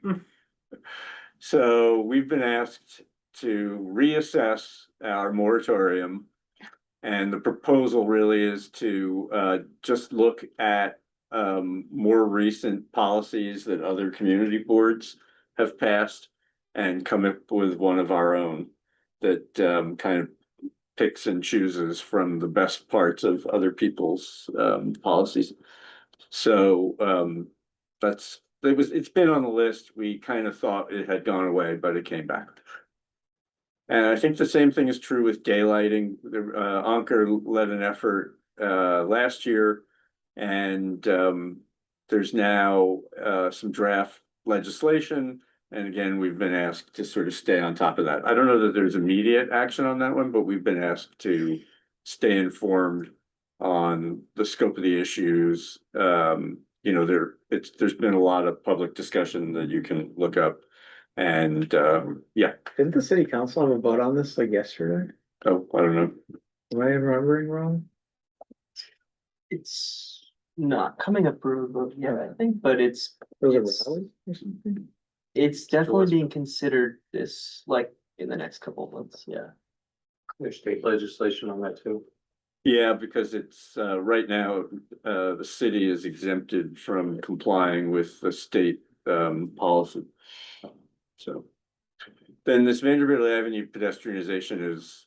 So we've been asked to reassess our moratorium. And the proposal really is to just look at more recent policies that other community boards have passed and come up with one of our own that kind of picks and chooses from the best parts of other people's policies. So it's been on the list. We kind of thought it had gone away, but it came back. And I think the same thing is true with daylighting. Anker led an effort last year, and there's now some draft legislation. And again, we've been asked to sort of stay on top of that. I don't know that there's immediate action on that one, but we've been asked to stay informed on the scope of the issues. You know, there's been a lot of public discussion that you can look up. And yeah. Didn't the city council have a vote on this like yesterday? Oh, I don't know. Am I remembering wrong? It's not coming up for a vote yet, I think, but it's Was it rally or something? it's definitely being considered this like in the next couple of months. Yeah. There's state legislation on that too. Yeah, because it's right now, the city is exempted from complying with the state policy. So then this Vanderbilt Avenue pedestrianization is,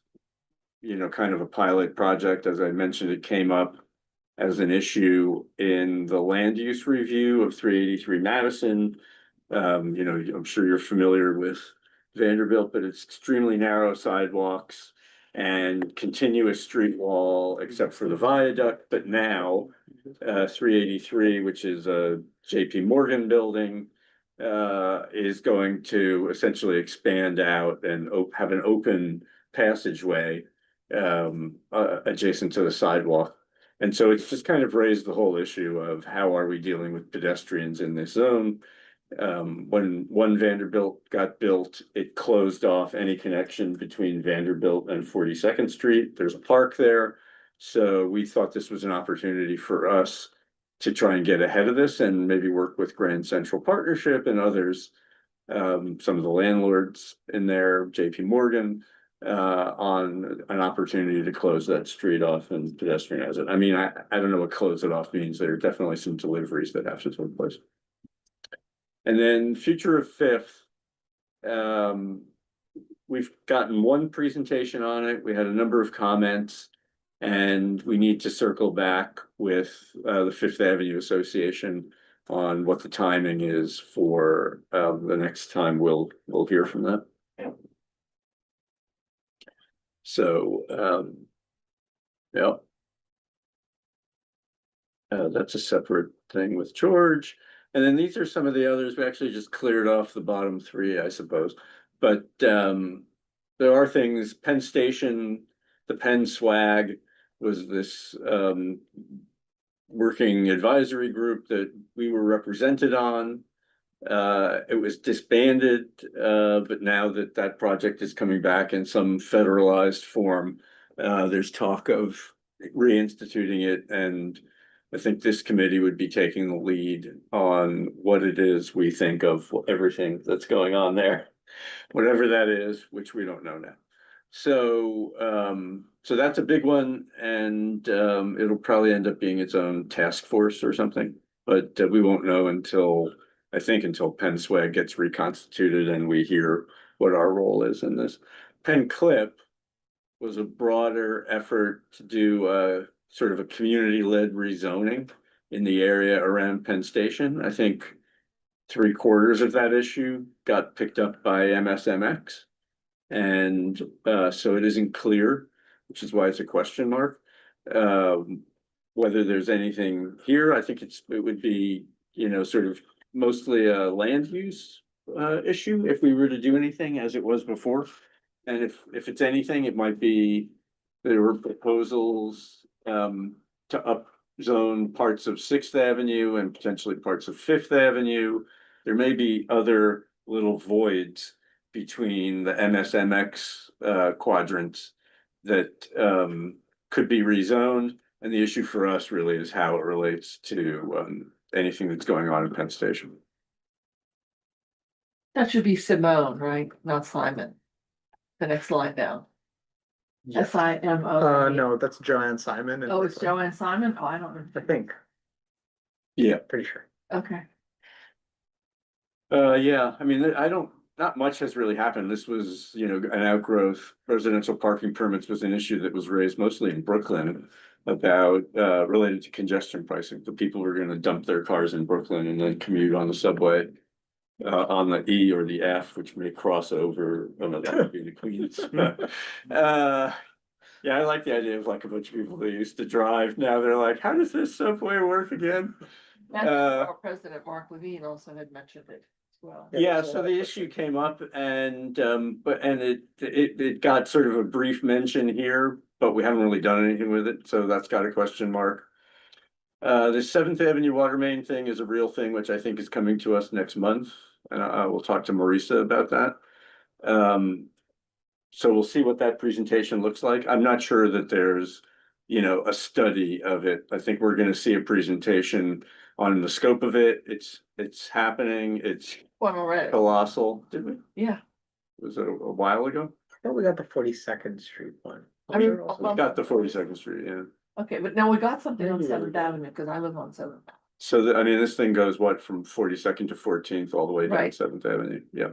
you know, kind of a pilot project. As I mentioned, it came up as an issue in the land use review of 383 Madison. You know, I'm sure you're familiar with Vanderbilt, but it's extremely narrow sidewalks and continuous street wall, except for the viaduct. But now, 383, which is a JP Morgan building, is going to essentially expand out and have an open passageway adjacent to the sidewalk. And so it's just kind of raised the whole issue of how are we dealing with pedestrians in this zone? When one Vanderbilt got built, it closed off any connection between Vanderbilt and 42nd Street. There's a park there. So we thought this was an opportunity for us to try and get ahead of this and maybe work with Grand Central Partnership and others, some of the landlords in there, JP Morgan, on an opportunity to close that street off and pedestrianize it. I mean, I don't know what close it off means. There are definitely some deliveries that have to take place. And then future of Fifth, we've gotten one presentation on it. We had a number of comments, and we need to circle back with the Fifth Avenue Association on what the timing is for the next time we'll hear from them. So yeah. That's a separate thing with George. And then these are some of the others. We actually just cleared off the bottom 3, I suppose. But there are things, Penn Station, The Penn Swag was this working advisory group that we were represented on. It was disbanded, but now that that project is coming back in some federalized form, there's talk of reinstituting it, and I think this committee would be taking the lead on what it is we think of everything that's going on there, whatever that is, which we don't know now. So that's a big one, and it'll probably end up being its own task force or something, but we won't know until, I think, until Penn Swag gets reconstituted and we hear what our role is in this. Penn Clip was a broader effort to do sort of a community-led rezoning in the area around Penn Station. I think 3/4 of that issue got picked up by MSMX. And so it isn't clear, which is why it's a question mark. Whether there's anything here, I think it would be, sort of mostly a land use issue if we were to do anything as it was before. And if it's anything, it might be, there were proposals to upzone parts of Sixth Avenue and potentially parts of Fifth Avenue. There may be other little voids between the MSMX quadrants that could be rezoned. And the issue for us really is how it relates to anything that's going on in Penn Station. That should be Simone, right? Not Simon. The next line down. SIMO. No, that's Joanne Simon. Oh, it's Joanne Simon? Oh, I don't know. I think. Yeah. Pretty sure. Okay. Yeah, I mean, not much has really happened. This was, an outgrowth. Residential parking permits was an issue that was raised mostly in Brooklyn about related to congestion pricing. The people were going to dump their cars in Brooklyn and then commute on the subway on the E or the F, which may cross over. Oh no, that would be the Queens. Yeah, I like the idea of like a bunch of people that used to drive. Now they're like, how does this subway work again? Our president, Mark Levine, also had mentioned it as well. Yeah, so the issue came up and it got sort of a brief mention here, but we haven't really done anything with it, so that's got a question mark. The Seventh Avenue water main thing is a real thing, which I think is coming to us next month, and I will talk to Marisa about that. So we'll see what that presentation looks like. I'm not sure that there's, a study of it. I think we're gonna see a presentation on the scope of it. It's happening. It's One already. colossal. Did we? Yeah. Was it a while ago? I thought we got the 42nd Street one. I mean, We got the 42nd Street, yeah. okay, but now we got something on Seventh Avenue because I live on Seventh. So this thing goes what, from 42nd to 14th all the way down Right. 7th Avenue, yeah.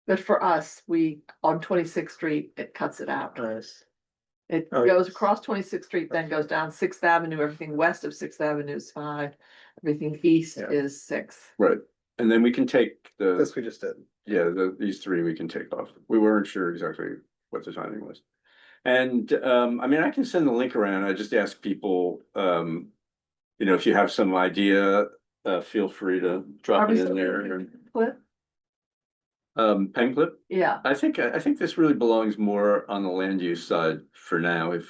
But for us, on 26th Street, it cuts it out. Nice. It Oh, goes yes. across 26th Street, then goes down Sixth Avenue. Everything west of Sixth Avenue is 5. Everything east Yeah. is 6. Right, and then we can take This we just did. these three we can take off. We weren't sure exactly what the timing was. And I can send the link around. I just ask people, if you have some idea, feel free to drop it in there. Clip? Pen clip? Yeah. I think this really belongs more on the land use side for now. If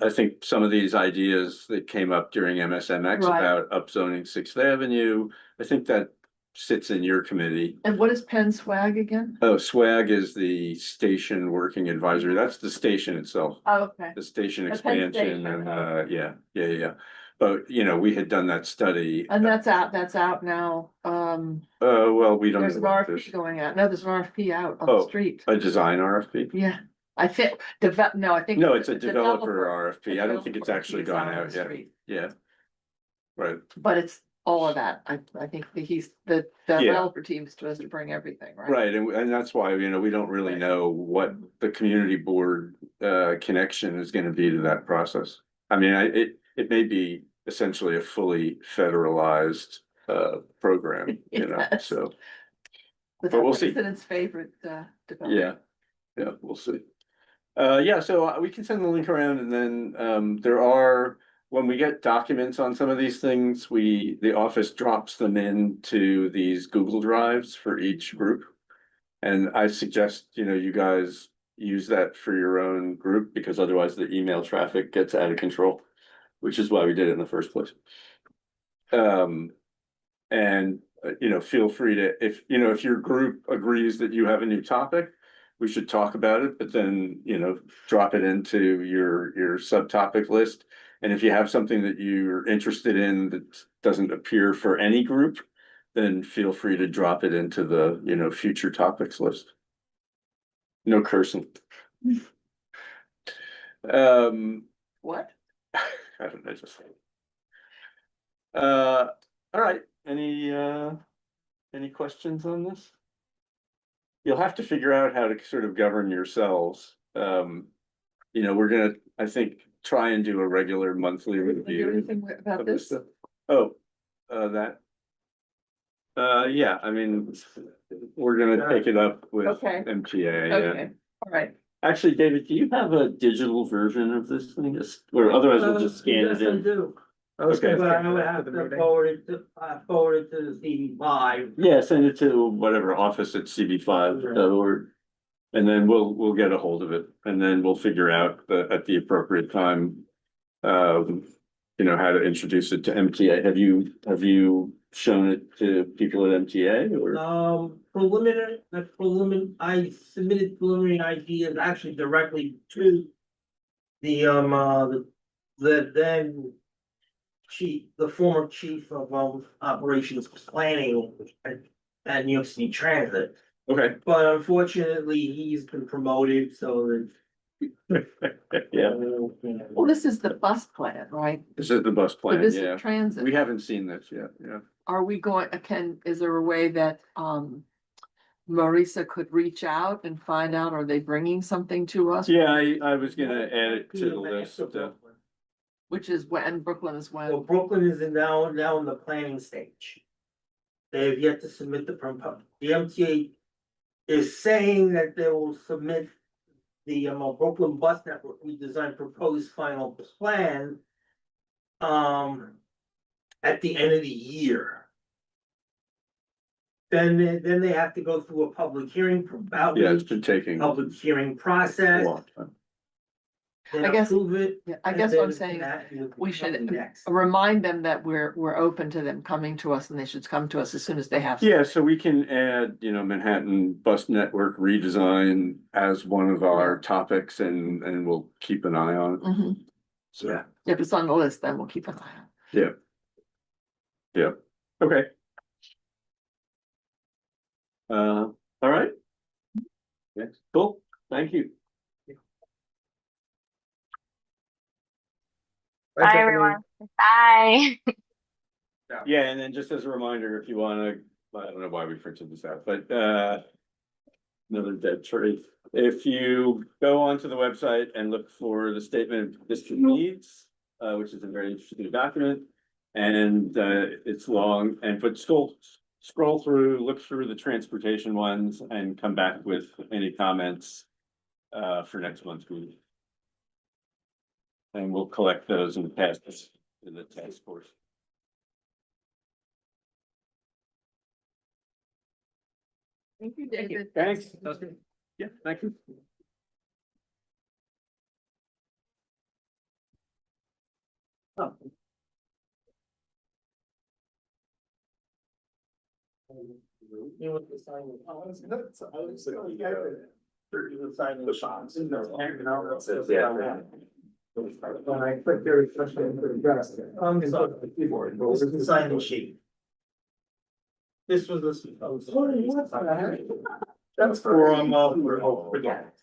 I think some of these ideas that came up during MSMX Right. about upzoning Sixth Avenue, I think that sits in your committee. And what is Penn Swag again? Oh, SWAG is the station working advisory. That's the station itself, Oh, okay. the station The Penn expansion Station, and yeah. But we had done that study. And that's out now. Well, we don't. There's an know what RFP going out. No, there's an RFP out on Oh. the street. A design RFP? Yeah, I think, I think. No, it's a developer RFP. I don't think it's developer actually design gone on out the yet. street. Yeah. Right. But it's all of that. I think that the developer team is supposed to bring everything, right? Right, and that's why, we don't really know what the community board connection is gonna be to that process. I mean, it may be essentially a fully federalized program, Yes. so. But But we'll that's see. the president's favorite developer. Yeah, we'll see. So we can send the link around and then there are, when we get documents on some of these things, the office drops them into these Google Drives for each group. And I suggest, you guys use that for your own group, because otherwise the email traffic gets out of control, which is why we did it in the first place. And, feel free to, if your group agrees that you have a new topic, we should talk about it, but then, drop it into your subtopic list. And if you have something that you're interested in that doesn't appear for any group, then feel free to drop it into the, future topics list. No cursing. What? I don't know, just. All right, any questions on this? You'll have to figure out how to sort of govern yourselves. We're gonna, I think, try and do a regular monthly Do review. anything about of this this? stuff. Oh, that. Yeah, I mean, we're gonna take it up with Okay. MTA. Okay, all right. Actually, David, do you have a digital version of this thing? Or otherwise we'll just scan it in? do. I was gonna Okay. scan that after the meeting. Forward it to the CD5. Yeah, send it to whatever office at cb5.org. And then we'll get a hold of it, and then we'll figure out at the appropriate time. How to introduce it to MTA. Have you shown it to people at MTA or? I submitted preliminary ideas actually directly to the then the former chief of operations planning at New York City Transit. Okay. But unfortunately, he's been promoted, so Yeah, Well, this is the bus plan, right? this is the bus For plan, Visit yeah. Transit. We haven't seen this yet, yeah. Are we going, is there a way that, Marisa could reach out and find out, are they bringing something to us? Yeah, I was gonna add it to the list. Which is when, Brooklyn is Well, when? Brooklyn is now in the planning stage. They have yet to submit the the MTA is saying that they will submit the Brooklyn bus network redesign proposed final plan at the end of the year. Then they have to go through a public hearing about Yeah, it's been taking. public hearing a process. long time. Then I guess- approve it. Yeah, I and guess what I'm then saying, that will we be should coming next. remind them that we're open to them coming to us and they should come to us as soon as they have. Yeah, so we can add, Manhattan bus network redesign as one of our topics and we'll keep an eye on it. Mhm. So, Yeah, if it's on the list, then we'll keep an eye on it. yeah. Yeah, okay. All right. Yes, cool, thank you. Bye, everyone. Bye. Yeah, and then just as a reminder, if you wanna, I don't know why we printed this out, but another dead tree. If you go onto the website and look for the statement of district needs, which is a very interesting document. And it's long, but scroll through, look through the transportation ones and come back with any comments for next month's meeting. And we'll collect those and pass this in the task force. Thank you, David. Thanks. Yeah, thank you. You want to sign it? Oh, it's good. So I was like, you got it. You can sign the shots. When I click there, it's just going to address it. It's on the keyboard. This is the signing sheet. This was the. That's for, forget.